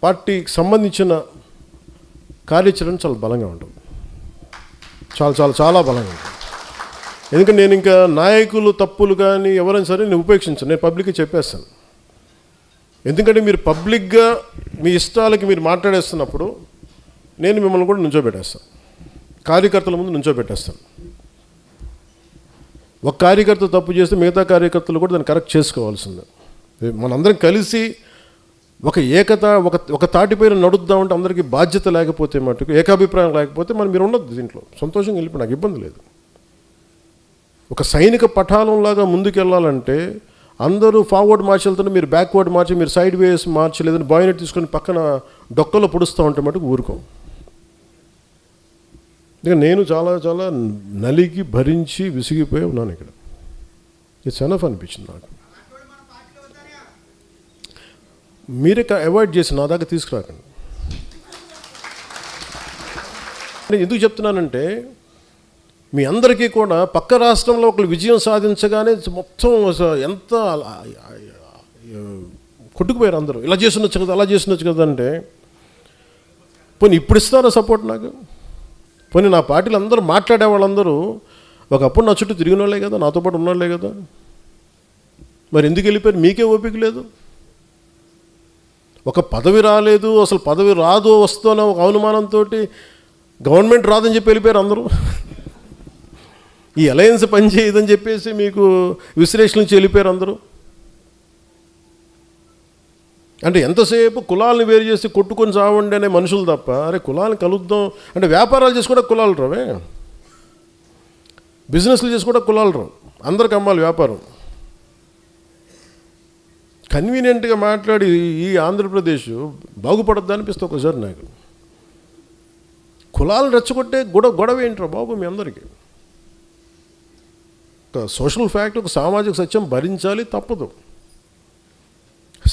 పార్టీకి సంబంధించిన కార్యాచరణ చాలా బలంగా ఉంటుంది, చాలా చాలా చాలా బలంగా ఉంటుంది. ఎందుకంటే నేను ఇంకా నాయకులు తప్పులు కానీ ఎవరైనా సరే నేను ఉపేక్షించాను, నేను పబ్లిక్గా చెప్పేస్తాను. ఎందుకంటే మీరు పబ్లిక్గా మీ ఇష్టాలకి మీరు మాట్లాడేస్తున్నప్పుడు నేను మిమ్మల్ని కూడా నుంచోబెట్టేస్తాను, కార్యకర్తల ముందు నుంచోబెట్టేస్తాను. ఒక కార్యకర్త తప్పు చేస్తే మిగతా కార్యకర్తలు కూడా దాన్ని కరెక్ట్ చేసుకోవాల్సిందే. మనందరం కలిసి ఒక తాటిపైన నడుద్దామంటే అందరికీ బాధ్యత లేకపోతే మటుకు, ఏకాభిప్రాయం లేకపోతే మీరు ఉండొద్దు దీంట్లో. సంతోషంగా వెళ్ళిపోయి నాకు ఇబ్బంది లేదు. ఒక సైనిక పఠాలంలాగా ముందుకెళ్ళాలంటే అందరూ ఫార్వర్డ్ మార్చి వెళ్తుంటే మీరు బ్యాక్వర్డ్ మార్చి, మీరు సైడ్ వేస్ మార్చి, లేదని బాయ్నెట్ తీసుకొని పక్కన డొక్కలో పొడుస్తూ ఉంటే మటుకు ఊరుకోం. నేను చాలా చాలా నలిగి భరించి విసిగిపోయి ఉన్నాను ఇక్కడ. ఇట్స్ ఎనఫ్ అనిపించింది నాకు. మీరే అవాయిడ్ చేసి నా దాకా తీసుకురాకండి. నేను ఎందుకు చెప్తున్నానంటే, మీ అందరికీ కూడా పక్క రాష్ట్రంలో ఒకరు విజయం సాధించగానే మొత్తం ఎంత కొట్టుకుపోయారు అందరూ. ఇలా చేస్తుండొచ్చు కదా, అలా చేస్తుండొచ్చు కదా అంటే, పోనీ ఇప్పుడు ఇస్తారా సపోర్ట్ నాకు? పోనీ నా పార్టీలు అందరూ మాట్లాడే వాళ్ళందరూ ఒకప్పుడు నా చుట్టూ తిరిగిన వాళ్ళే కదా, నాతో పాటు ఉన్నవాళ్ళే కదా. మరి ఎందుకు వెళ్ళిపోయారు? మీకే ఓపిక లేదు. ఒక పదవి రాలేదు, అసలు పదవి రాదు వస్తున్న ఒక అనుమానంతో గవర్నమెంట్ రాదని చెప్పి వెళ్ళిపోయారు అందరూ. ఈ అలయన్స్ పనిచేయదని చెప్పేసి మీకు విశ్లేషణ నుంచి వెళ్ళిపోయారు అందరూ. అంటే ఎంతసేపు కులాలను వేరు చేసి కొట్టుకొని చావండి అనే మనుషులు తప్ప, అరే కులాలను కలుద్దాం అంటే, వ్యాపారాలు చేసి కూడా కులాలు రావే, బిజినెస్లు చేసి కూడా కులాలు రావు, అందరికి అమ్మాలి వ్యాపారం. కన్వీనియంట్గా మాట్లాడి ఈ ఆంధ్రప్రదేశ్ బాగుపడద్దా అనిపిస్తే ఒకసారి నాకు. కులాలు రెచ్చగొట్టే గొడవ ఏంట్రా బాబు మీ అందరికీ? ఒక సోషల్ ఫ్యాక్ట్, ఒక సామాజిక సత్యం భరించాలి, తప్పదు.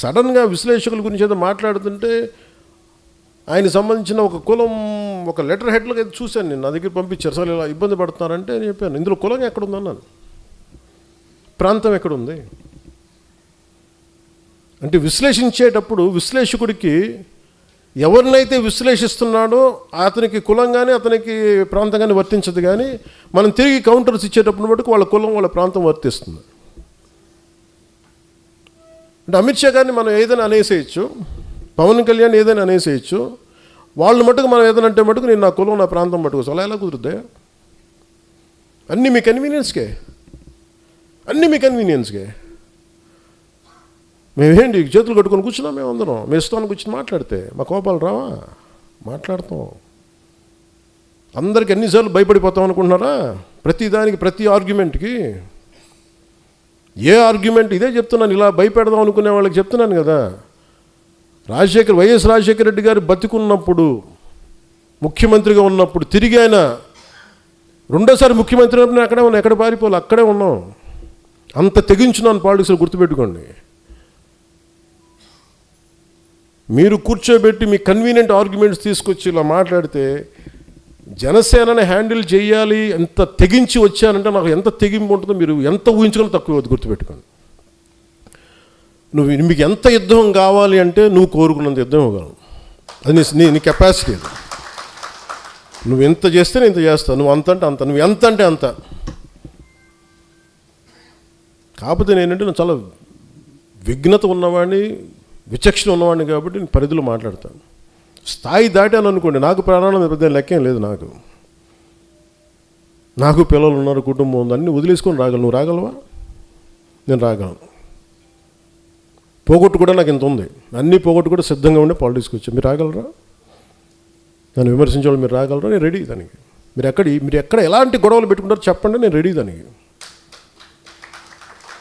సడన్గా విశ్లేషకుల గురించి ఏదో మాట్లాడుతుంటే ఆయనకు సంబంధించిన ఒక కులం ఒక లెటర్ హెడ్లోకి అయితే చూశాను నేను, నా దగ్గర పంపించారు. అసలు ఇలా ఇబ్బంది పడుతున్నారంటే నేను చెప్పాను, ఇందులో కులం ఎక్కడుందన్నాను, ప్రాంతం ఎక్కడుంది అంటే. విశ్లేషించేటప్పుడు విశ్లేషకుడికి ఎవరినైతే విశ్లేషిస్తున్నాడో అతనికి కులం కానీ అతనికి ప్రాంతం కానీ వర్తించదు, కానీ మనం తిరిగి కౌంటర్స్ ఇచ్చేటప్పుడు మటుకు వాళ్ళ కులం వాళ్ళ ప్రాంతం వర్తిస్తుంది. అంటే అమిత్ షా గారిని మనం ఏదైనా అనేసేయచ్చు, పవన్ కళ్యాణ్ ఏదైనా అనేసేయచ్చు, వాళ్ళు మటుకు మనం ఏదైనా అంటే మటుకు నేను నా కులం నా ప్రాంతం మటుకు అలా ఎలా కుదురుద్దే? అన్నీ మీ కన్వీనియన్స్కే, అన్నీ మీ కన్వీనియన్స్కే. మేమేంటి చేతులు కట్టుకొని కూర్చున్నాం, మేము అందరం మీ ఇష్టానికి కూర్చొని మాట్లాడితే మా కోపాలు రావా? మాట్లాడతాం. అందరికి ఎన్నిసార్లు భయపడిపోతాం అనుకుంటున్నారా? ప్రతిదానికి, ప్రతి ఆర్గ్యుమెంట్కి. ఏ ఆర్గ్యుమెంట్ ఇదే చెప్తున్నాను, ఇలా భయపెడదాం అనుకునే వాళ్ళకి చెప్తున్నాను కదా. వైఎస్ రాజశేఖర రెడ్డి గారు బతికున్నప్పుడు, ముఖ్యమంత్రిగా ఉన్నప్పుడు, తిరిగి ఆయన రెండోసారి ముఖ్యమంత్రి అయినప్పుడు అక్కడే ఉన్నాం, ఎక్కడ పారిపోవాలి, అక్కడే ఉన్నాం. అంత తెగించున్నాను పాలిటిక్స్లో, గుర్తుపెట్టుకోండి. మీరు కూర్చోబెట్టి మీ కన్వీనియంట్ ఆర్గ్యుమెంట్స్ తీసుకొచ్చి ఇలా మాట్లాడితే జనసేనని హ్యాండిల్ చేయాలి, ఎంత తెగించి వచ్చానంటే నాకు ఎంత తెగింపు ఉంటుందో మీరు ఎంత ఊహించుకుని తక్కువ వద్దు, గుర్తుపెట్టుకోండి. మీకు ఎంత యుద్ధం కావాలి అంటే నువ్వు కోరుకున్నంత యుద్ధం ఇవ్వగలవు, అది నీ కెపాసిటీ. అది నువ్వు ఎంత చేస్తే నేను ఇంత చేస్తాను, నువ్వు అంత అంటే అంత, నువ్వు ఎంత అంటే అంత. కాకపోతే నేనంటే నేను చాలా విఘ్నత ఉన్నవాడిని, విచక్షణ ఉన్నవాడిని కాబట్టి నేను పరిధిలో మాట్లాడతాను. స్థాయి దాటాను అనుకోండి, నాకు ప్రాణాల పెద్ద లెక్కేం లేదు. నాకు పిల్లలు ఉన్నారు, కుటుంబం ఉంది, అన్నీ వదిలేసుకొని రాగలను. నువ్వు రాగలవా? నేను రాగలను. పోగొట్టు కూడా నాకు ఇంత ఉంది, అన్నీ పోగొట్టు కూడా సిద్ధంగా ఉండే పాలిటిక్స్కి వచ్చాను. మీరు రాగలరా? నన్ను విమర్శించేవాళ్ళు మీరు రాగలరా? నేను రెడీ దానికి. మీరు ఎక్కడ ఎలాంటి గొడవలు పెట్టుకుంటారో చెప్పండి, నేను రెడీ దానికి.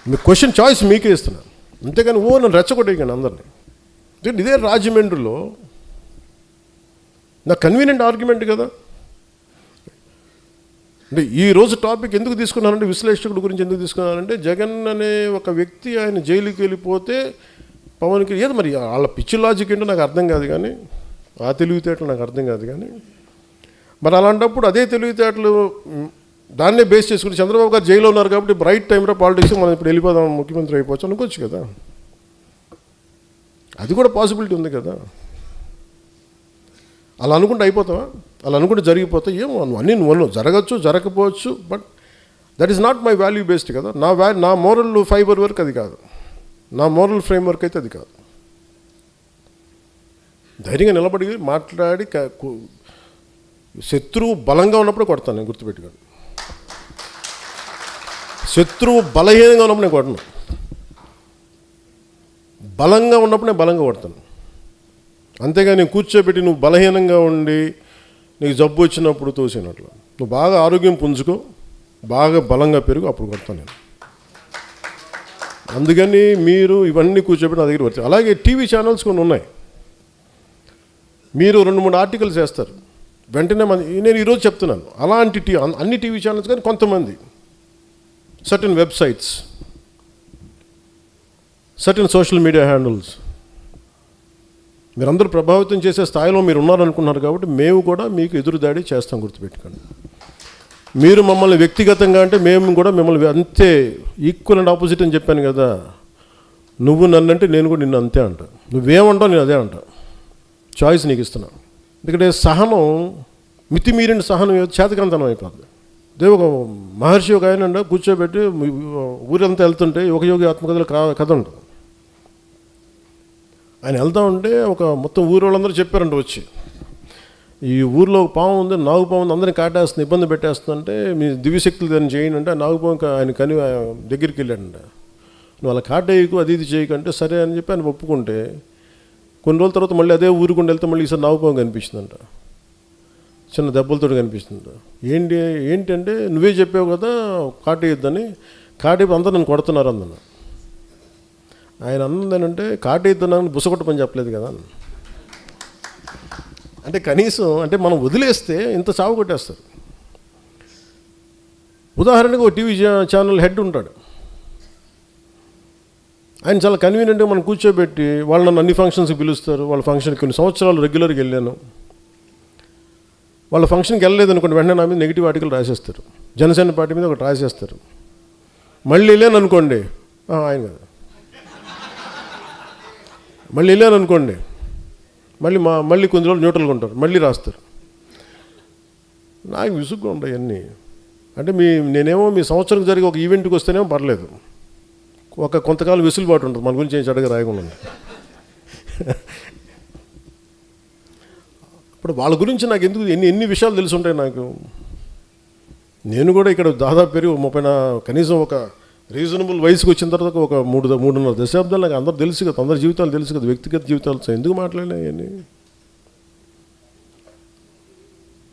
మీ క్వశ్చన్ చాయిస్ మీకే ఇస్తున్నాను, అంతేగాని నన్ను రెచ్చగొట్టేయకండి అందరినీ. ఇదే రాజమండ్రిలో నా కన్వీనియంట్ ఆర్గ్యుమెంట్ కదా. అంటే ఈరోజు టాపిక్ ఎందుకు తీసుకున్నానంటే, విశ్లేషకుడి గురించి ఎందుకు తీసుకున్నానంటే, జగన్ అనే ఒక వ్యక్తి ఆయన జైలుకి వెళ్ళిపోతే పవన్కి ఏదో మరి వాళ్ళ పిచ్చి లాజిక్ ఏంటో నాకు అర్థం కాదు, కానీ ఆ తెలివితేటలు నాకు అర్థం కాదు. కానీ మరి అలాంటప్పుడు అదే తెలివితేటలు దాన్నే బేస్ చేసుకుని చంద్రబాబు గారు జైల్లో ఉన్నారు కాబట్టి రైట్ టైంలో పాలిటిక్స్ మనం ఇప్పుడు వెళ్ళిపోదాం, ముఖ్యమంత్రి అయిపోవచ్చు అనుకోవచ్చు కదా. అది కూడా పాసిబిలిటీ ఉంది కదా. అలా అనుకుంటే అయిపోతావా? అలా అనుకుంటే జరిగిపోతే ఏమో అన్నీ నువ్వు జరగచ్చు, జరగకపోవచ్చు, but that is not my value based కదా. నా మోరల్ ఫైబర్ వర్క్ అది కాదు, నా మోరల్ ఫ్రేమ్ వర్క్ అయితే అది కాదు. ధైర్యంగా నిలబడి మాట్లాడి శత్రువు బలంగా ఉన్నప్పుడు కొడతాను నేను, గుర్తుపెట్టుకోండి. శత్రువు బలహీనంగా ఉన్నప్పుడు నేను కొట్టను, బలంగా ఉన్నప్పుడు నేను బలంగా కొడతాను. అంతేగాని నేను కూర్చోబెట్టి నువ్వు బలహీనంగా ఉండి నీకు జబ్బు వచ్చినప్పుడు తోసినట్లు, నువ్వు బాగా ఆరోగ్యం పుంజుకో, బాగా బలంగా పెరుగు, అప్పుడు కొడతాను నేను. అందుకని మీరు ఇవన్నీ కూర్చోబెట్టి నా దగ్గర వచ్చారు. అలాగే టీవీ ఛానల్స్ కొన్ని ఉన్నాయి, మీరు 2-3 ఆర్టికల్స్ వేస్తారు, వెంటనే నేను ఈరోజు చెప్తున్నాను అలాంటి అన్ని టీవీ ఛానల్స్ కానీ కొంతమంది certain websites, certain social media handles మీరందరూ ప్రభావితం చేసే స్థాయిలో మీరు ఉన్నారనుకున్నారు కాబట్టి మేము కూడా మీకు ఎదురుదాడి చేస్తాం, గుర్తుపెట్టుకోండి. మీరు మమ్మల్ని వ్యక్తిగతంగా అంటే మేము కూడా మిమ్మల్ని అంతే ఈక్వల్ అండ్ ఆపోజిట్ అని చెప్పాను కదా. నువ్వు నన్నంటే నేను కూడా నిన్ను అంతే అంట, నువ్వేమంటావు నేను అదే అంట. చాయిస్ నీకు ఇస్తున్నాను. ఎందుకంటే సహనం, మితిమీరిన సహనం చేతకంతనం అయిపోతుంది. అదే ఒక మహర్షి ఒక ఆయన కూర్చోబెట్టి ఊరంతా వెళ్తుంటే ఒక యోగి ఆత్మకథలో కథ ఉంటుంది. ఆయన వెళ్తూ ఉంటే ఒక మొత్తం ఊరు వాళ్ళందరూ చెప్పారంట వచ్చి, ఈ ఊరిలో ఒక పాము ఉంది, నాగుపాము ఉంది, అందరినీ కాటేస్తుంది, ఇబ్బంది పెట్టేస్తుందంటే మీ దివ్యశక్తులు దాన్ని చేయండి అంటే నాగుపాము ఆయన కని దగ్గరికి వెళ్ళాడంట. నువ్వు అలా కాటేయకు, అది ఇది చేయకంటే సరే అని చెప్పి ఆయన ఒప్పుకుంటే కొన్ని రోజుల తర్వాత మళ్ళీ అదే ఊరుకుండా వెళ్తే మళ్ళీ ఈసారి నాగుపాము కనిపిస్తుందంట, చిన్న దెబ్బలతో కనిపిస్తుందంట. ఏంటంటే నువ్వే చెప్పావు కదా కాటేయొద్దని, కాటేపు అందరూ నన్ను కొడుతున్నారు అందను. ఆయన అన్నదేనంటే కాటేద్దానని బుసగొట్ట పని చెప్పలేదు కదా. అంటే కనీసం అంటే మనం వదిలేస్తే ఇంత చావు కొట్టేస్తారు. ఉదాహరణకు ఒక టీవీ ఛానల్ హెడ్ ఉంటాడు, ఆయన చాలా కన్వీనియంట్గా మనం కూర్చోబెట్టి వాళ్ళు నన్ను అన్ని ఫంక్షన్స్కి పిలుస్తారు. వాళ్ళ ఫంక్షన్కి కొన్ని సంవత్సరాలు రెగ్యులర్గా వెళ్ళాను, వాళ్ళ ఫంక్షన్కి వెళ్ళలేదు అనుకోండి, వెంటనే నా మీద నెగిటివ్ ఆర్టికల్ రాసేస్తారు, జనసేన పార్టీ మీద ఒకటి రాసేస్తారు. మళ్ళీ వెళ్ళాను అనుకోండి, ఆయన కదా, మళ్ళీ వెళ్ళాను అనుకోండి మళ్ళీ కొన్ని రోజులు న్యూట్రల్గా ఉంటారు, మళ్ళీ రాస్తారు. నాకు విసుగ్గా ఉంటాయి అన్నీ. అంటే నేనేమో మీ సంవత్సరం జరిగే ఒక ఈవెంట్కి వస్తేనేమో పర్లేదు, కొంతకాలం వెసులుబాటు ఉంటుంది, మన గురించి ఏం చెడ్డగా రాయకుండా. ఇప్పుడు వాళ్ళ గురించి నాకు ఎందుకు ఎన్ని విషయాలు తెలిసి ఉంటాయి నాకు. నేను కూడా ఇక్కడ దాదాపు పెరిగి కనీసం ఒక రీజనబుల్ వయసుకి వచ్చిన తర్వాత ఒక 3.5 దశాబ్దాలు నాకు అందరూ తెలుసు కదా, అందరి జీవితాలు తెలుసు కదా, వ్యక్తిగత జీవితాలు ఎందుకు మాట్లాడినా అవన్నీ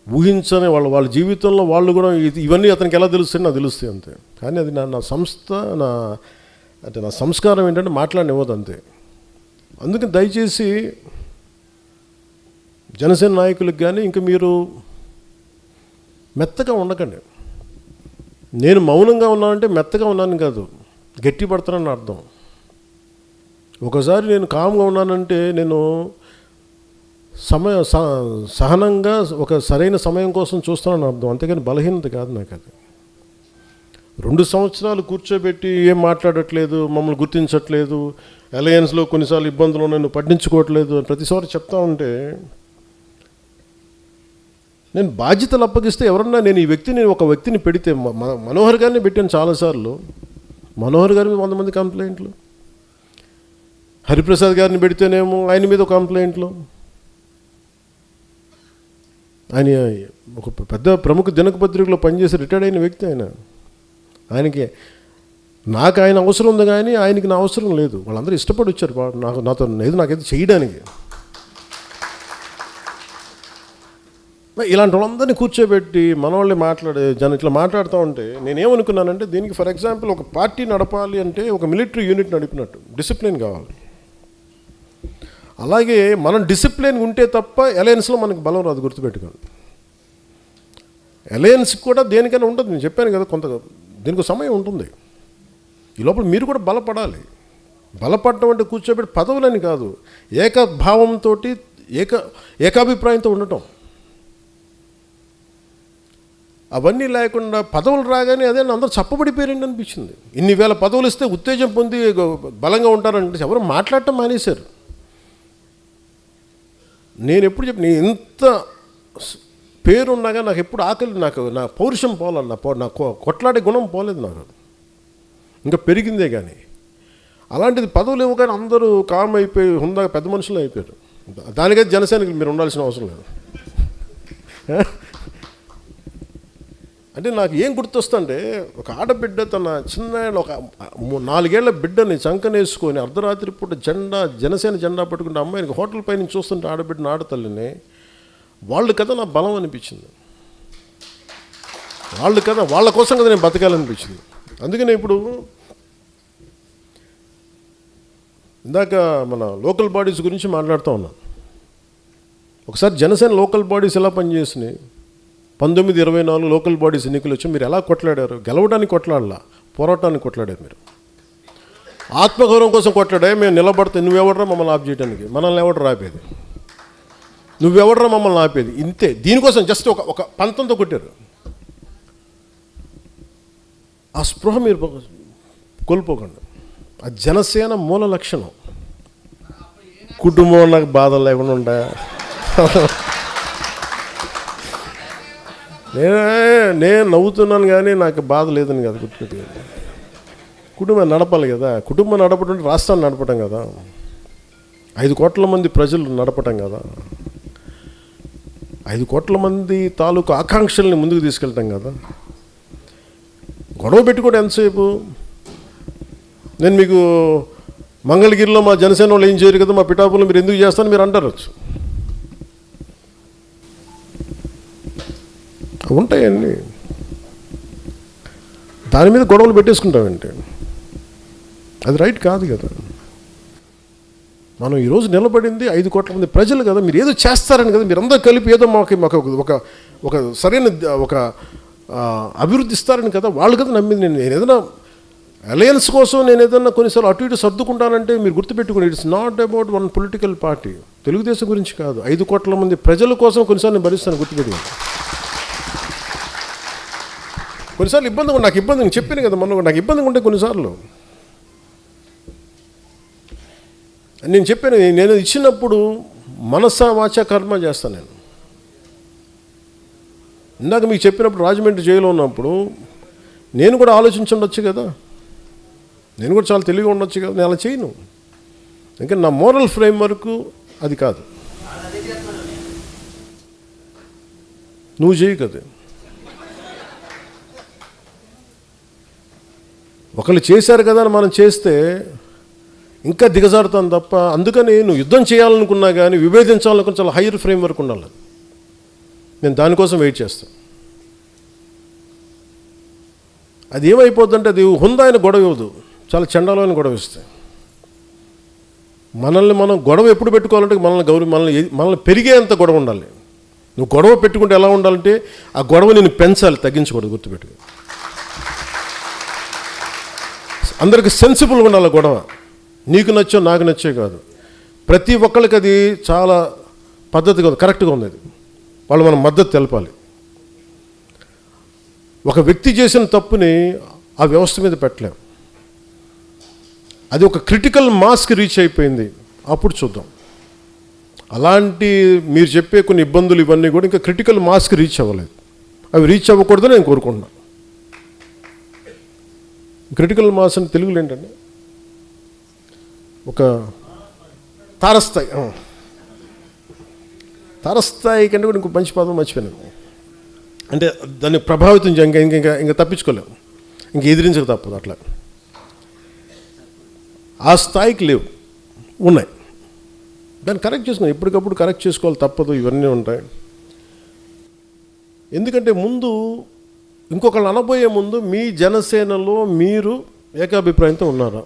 ఊహించని వాళ్ళ జీవితంలో వాళ్ళు కూడా ఇవన్నీ అతనికి ఎలా తెలుస్తాయి నాకు తెలుస్తాయి అంతే. కానీ అది నా సంస్థ నా సంస్కారం ఏంటంటే మాట్లాడనివ్వదు అంతే. అందుకని దయచేసి జనసేన నాయకులకు కానీ ఇంకా మీరు మెత్తగా ఉండకండి. నేను మౌనంగా ఉన్నానంటే మెత్తగా ఉన్నాను కాదు, గట్టి పడతానని అర్థం. ఒకసారి నేను కామ్గా ఉన్నానంటే నేను సహనంగా ఒక సరైన సమయం కోసం చూస్తానని అర్థం, అంతేగాని బలహీనత కాదు నాకు అది. 2 సంవత్సరాలు కూర్చోబెట్టి ఏం మాట్లాడట్లేదు, మమ్మల్ని గుర్తించట్లేదు, అలయన్స్లో కొన్నిసార్లు ఇబ్బందులు ఉన్నాయి, నువ్వు పట్టించుకోవట్లేదు అని ప్రతిసారి చెప్తా ఉంటే నేను బాధ్యతలు అప్పగిస్తే ఎవరన్నా నేను ఒక వ్యక్తిని పెడితే మనోహర్ గారిని పెట్టాను చాలాసార్లు. మనోహర్ గారి మీద 100 మంది కంప్లైంట్లు, హరిప్రసాద్ గారిని పెడితేనేమో ఆయన మీద ఒక కంప్లైంట్లు. ఆయన ఒక పెద్ద ప్రముఖ దినపత్రికలో పనిచేసి రిటైర్డ్ అయిన వ్యక్తి ఆయనకి నాకు ఆయన అవసరం ఉంది కానీ ఆయనకి నా అవసరం లేదు. వాళ్ళందరూ ఇష్టపడి వచ్చారు నాకైతే చేయడానికి. ఇలాంటి వాళ్ళందరినీ కూర్చోబెట్టి మనవాళ్ళే ఇట్లా మాట్లాడుతూ ఉంటే నేనేమనుకున్నానంటే దీనికి ఫర్ ఎగ్జాంపుల్ ఒక పార్టీ నడపాలి అంటే ఒక మిలిటరీ యూనిట్ నడిపినట్టు డిసిప్లిన్ కావాలి. అలాగే మనం డిసిప్లిన్ ఉంటే తప్ప అలయన్స్లో మనకి బలం రాదు, గుర్తుపెట్టుకోండి. అలయన్స్ కూడా దేనికైనా ఉంటుంది, నేను చెప్పాను కదా, దీనికి సమయం ఉంటుంది. ఈ లోపల మీరు కూడా బలపడాలి. బలపడటం అంటే కూర్చోబెట్టి పదవులని కాదు, ఏకభావంతో ఏకాభిప్రాయంతో ఉండటం. అవన్నీ లేకుండా పదవులు రాగానే అదే అందరూ చప్పబడిపోయారండి అనిపించింది. ఇన్ని వేల పదవులు ఇస్తే ఉత్తేజం పొంది బలంగా ఉంటారంటే ఎవరు మాట్లాడటం మానేశారు. నేను ఎప్పుడు చెప్పి నేను ఎంత పేరున్నాగా నాకు ఎప్పుడు ఆకలి, నా పౌరుషం పోలన్న నా కొట్లాడే గుణం పోలేదు నాకు, ఇంకా పెరిగిందే. కానీ అలాంటిది పదవులు ఇవ్వగానే అందరూ కామ్ అయిపోయి హుందాగా పెద్ద మనుషులు అయిపోయారు. దానికైతే జనసేనకి మీరు ఉండాల్సిన అవసరం లేదు. అంటే నాకు ఏం గుర్తొస్తుంటే ఒక ఆడబిడ్డ తన చిన్న ఒక 4 ఏళ్ల బిడ్డని చంకనేసుకొని అర్ధరాత్రి పూట జనసేన జెండా పట్టుకుంటే అమ్మాయికి హోటల్ పై నుంచి చూస్తుంటే ఆడబిడ్డని ఆడతల్లిని వాళ్ళు కదా నా బలం అనిపించింది. వాళ్ళ కోసం కదా నేను బతకాలనిపించింది. అందుకనే ఇప్పుడు ఇందాక మన లోకల్ బాడీస్ గురించి మాట్లాడుతూ ఉన్నాను. ఒకసారి జనసేన లోకల్ బాడీస్ ఎలా పనిచేసినాయి, 1924 లోకల్ బాడీస్ ఎన్నికలు వచ్చి మీరు ఎలా కొట్లాడారు? గెలవడానికి కొట్లాడలా, పోరాటానికి కొట్లాడారు. మీరు ఆత్మగౌరవం కోసం కొట్లాడే. మేము నిలబడితే నువ్వెవడరా మమ్మల్ని ఆప్ చేయడానికి, మనల్ని ఎవడరా ఆపేది, నువ్వెవడరా మమ్మల్ని ఆపేది, ఇంతే. దీనికోసం జస్ట్ ఒక పంతంతో కొట్టారు. ఆ స్పృహ మీరు కోల్పోకండి. ఆ జనసేన మూల లక్షణం. కుటుంబం నాకు బాధలు లేకుండా ఉంటాయా? నేను నవ్వుతున్నాను కానీ నాకు బాధ లేదని కదా, గుర్తుపెట్టి. కుటుంబం నడపాలి కదా, కుటుంబం నడపడం రాష్ట్రాన్ని నడపటం కదా, 5 కోట్ల మంది ప్రజలు నడపటం కదా, 5 కోట్ల మంది తాలూకు ఆకాంక్షల్ని ముందుకు తీసుకెళ్ళటం కదా. గొడవ పెట్టుకోవడం ఎంతసేపు? నేను మీకు మంగళగిరిలో మా జనసేన వాళ్ళు ఏం చేయరు కదా, మా పిఠాపురంలో మీరు ఎందుకు చేస్తారని మీరు అంటారు. ఉంటాయండి, దాని మీద గొడవలు పెట్టేసుకుంటామంటే అది రైట్ కాదు కదా. మనం ఈరోజు నిలబడింది 5 కోట్ల మంది ప్రజలు కదా, మీరు ఏదో చేస్తారని కదా, మీరు అందరూ కలిపి ఏదో మాకు ఒక సరైన ఒక అభివృద్ధి ఇస్తారని కదా వాళ్ళు కదా నమ్మింది. నేను ఏదైనా అలయన్స్ కోసం నేను ఏదైనా కొన్నిసార్లు అటు ఇటు సర్దుకుంటానంటే మీరు గుర్తుపెట్టుకుని, it's not about one political party, Telugu Desam గురించి కాదు, 5 కోట్ల మంది ప్రజల కోసం కొన్నిసార్లు నేను భరిస్తాను, గుర్తుపెట్టుకుని. కొన్నిసార్లు ఇబ్బందిగా నాకు నేను చెప్పాను కదా మొన్న, నాకు ఇబ్బందిగా ఉంటే కొన్నిసార్లు నేను చెప్పాను, నేను ఇచ్చినప్పుడు మనస వాచ కర్మ చేస్తాను నేను. ఇందాక మీకు చెప్పినప్పుడు రాజమండ్రి జైల్లో ఉన్నప్పుడు నేను కూడా ఆలోచించుండొచ్చు కదా, నేను కూడా చాలా తెలివిగా ఉండొచ్చు కదా. నేను అలా చేయను, ఇంకా నా మోరల్ ఫ్రేమ్ వరకు అది కాదు. నువ్వు చేయి కదా, ఒకళ్ళు చేశారు కదా అని మనం చేస్తే ఇంకా దిగజారుతాను తప్ప. అందుకని నువ్వు యుద్ధం చేయాలనుకున్నా కానీ విభేదించాలనుకున్న చాలా హైయర్ ఫ్రేమ్ వరకు ఉండాలి. నేను దానికోసం వెయిట్ చేస్తాను. అది ఏమైపోద్దంటే అది హుందాయిన గొడవ ఇవ్వదు, చాలా చండాలమైన గొడవ ఇస్తాయి. మనల్ని మనం గొడవ ఎప్పుడు పెట్టుకోవాలంటే మనల్ని పెరిగేంత గొడవ ఉండాలి. నువ్వు గొడవ పెట్టుకుంటే ఎలా ఉండాలంటే ఆ గొడవ నేను పెంచాలి, తగ్గించకూడదు. గుర్తుపెట్టుకో, అందరికి సెన్సిబుల్గా ఉండాలి గొడవ. నీకు నచ్చో నాకు నచ్చే కాదు, ప్రతి ఒక్కరికి అది చాలా పద్ధతిగా ఉంది, కరెక్ట్గా ఉంది. అది వాళ్ళు మనం మద్దతు తెలపాలి. ఒక వ్యక్తి చేసిన తప్పుని ఆ వ్యవస్థ మీద పెట్టలేం. అది ఒక క్రిటికల్ మాస్కి రీచ్ అయిపోయింది, అప్పుడు చూద్దాం. అలాంటి మీరు చెప్పే కొన్ని ఇబ్బందులు ఇవన్నీ కూడా ఇంకా క్రిటికల్ మాస్కి రీచ్ అవ్వలేదు. అవి రీచ్ అవ్వకూడదని నేను కోరుకుంటున్నాను. క్రిటికల్ మాస్ అని తెలుగులో ఏంటంటే ఒక తారస్థాయి, తారస్థాయి కంటే కూడా ఇంకో మంచి పదం మర్చిపోయాను. అంటే దాన్ని ప్రభావితం ఇంకా తప్పించుకోలేము, ఇంక ఎదిరించక తప్పదు. అట్లా ఆ స్థాయికి లేవు, ఉన్నాయి. దాన్ని కరెక్ట్ చేసుకున్నాం, ఎప్పటికప్పుడు కరెక్ట్ చేసుకోవాలి, తప్పదు. ఇవన్నీ ఉంటాయి. ఎందుకంటే ముందు ఇంకొకళ్ళు అనబోయే ముందు మీ జనసేనలో మీరు ఏకాభిప్రాయంతో ఉన్నారా?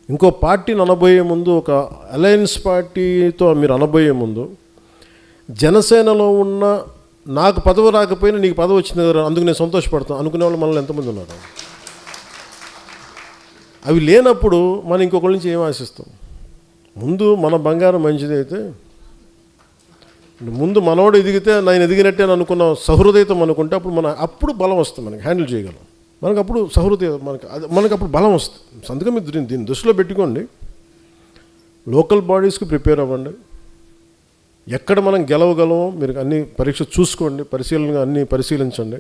ఇంకో పార్టీని అనబోయే ముందు, ఒక అలయన్స్ పార్టీతో మీరు అనబోయే ముందు, జనసేనలో ఉన్న నాకు పదవి రాకపోయినా నీకు పదవి వచ్చింది కదా అందుకు నేను సంతోషపడతాను అనుకునే వాళ్ళు మనల్ని ఎంతమంది ఉన్నారు? అవి లేనప్పుడు మనం ఇంకొకరి నుంచి ఏం ఆశిస్తాం? ముందు మన బంగారం మంచిదైతే, ముందు మనోడు ఎదిగితే నేను ఎదిగినట్టే అని అనుకున్న సహృదయతం అనుకుంటే అప్పుడు బలం వస్తుంది, మనకి హ్యాండిల్ చేయగలం. మనకు అప్పుడు సహృదయ మనకు అప్పుడు బలం వస్తుంది. అందుకే మీరు దీన్ని దృష్టిలో పెట్టుకోండి. లోకల్ బాడీస్కి ప్రిపేర్ అవ్వండి. ఎక్కడ మనం గెలవగలమో మీరు అన్ని పరీక్ష చూసుకోండి, అన్నీ పరిశీలించండి.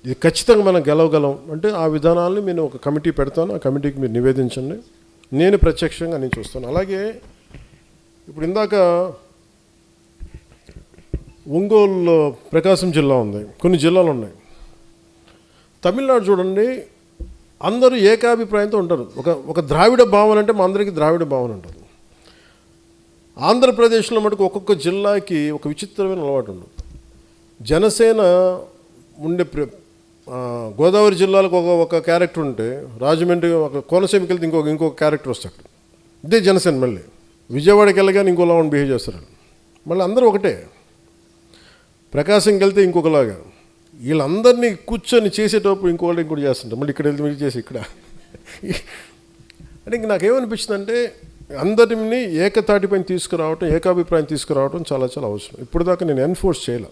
ఇది ఖచ్చితంగా మనం గెలవగలం అంటే ఆ విధానాలని నేను ఒక కమిటీ పెడతాను, ఆ కమిటీకి మీరు నివేదించండి. నేను ప్రత్యక్షంగా నేను చూస్తాను. అలాగే ఇప్పుడు ఇందాక ఒంగోలు ప్రకాశం జిల్లా ఉంది, కొన్ని జిల్లాలు ఉన్నాయి. తమిళనాడు చూడండి, అందరూ ఏకాభిప్రాయంతో ఉంటారు. ఒక ద్రావిడ భావన అంటే మా అందరికీ ద్రావిడ భావన ఉంటుంది. ఆంధ్రప్రదేశ్లో మటుకు ఒక్కొక్క జిల్లాకి ఒక విచిత్రమైన అలవాటు ఉండదు. జనసేన ఉండే గోదావరి జిల్లాలకు ఒక క్యారెక్టర్ ఉంటే, రాజమండ్రి ఒక కోనసీమకి వెళ్తే ఇంకొక క్యారెక్టర్ వస్తాడు. ఇదే జనసేన. మళ్ళీ విజయవాడకి వెళ్ళగానే ఇంకోలా బిహేవ్ చేస్తారు. మళ్ళీ అందరూ ఒకటే. ప్రకాశంకి వెళ్తే ఇంకొకలాగా. వీళ్ళందరినీ కూర్చొని చేసేటప్పుడు ఇంకోటి చేస్తుంటారు. మళ్ళీ ఇక్కడ వెళ్తే మీరు చేసి ఇక్కడ అంటే ఇంక నాకేమనిపించింది అంటే అందరినీ ఏకతాటిపైన తీసుకురావటం, ఏకాభిప్రాయం తీసుకురావటం చాలా చాలా అవసరం. ఇప్పుడు దాకా నేను ఎన్ఫోర్స్ చేయలే.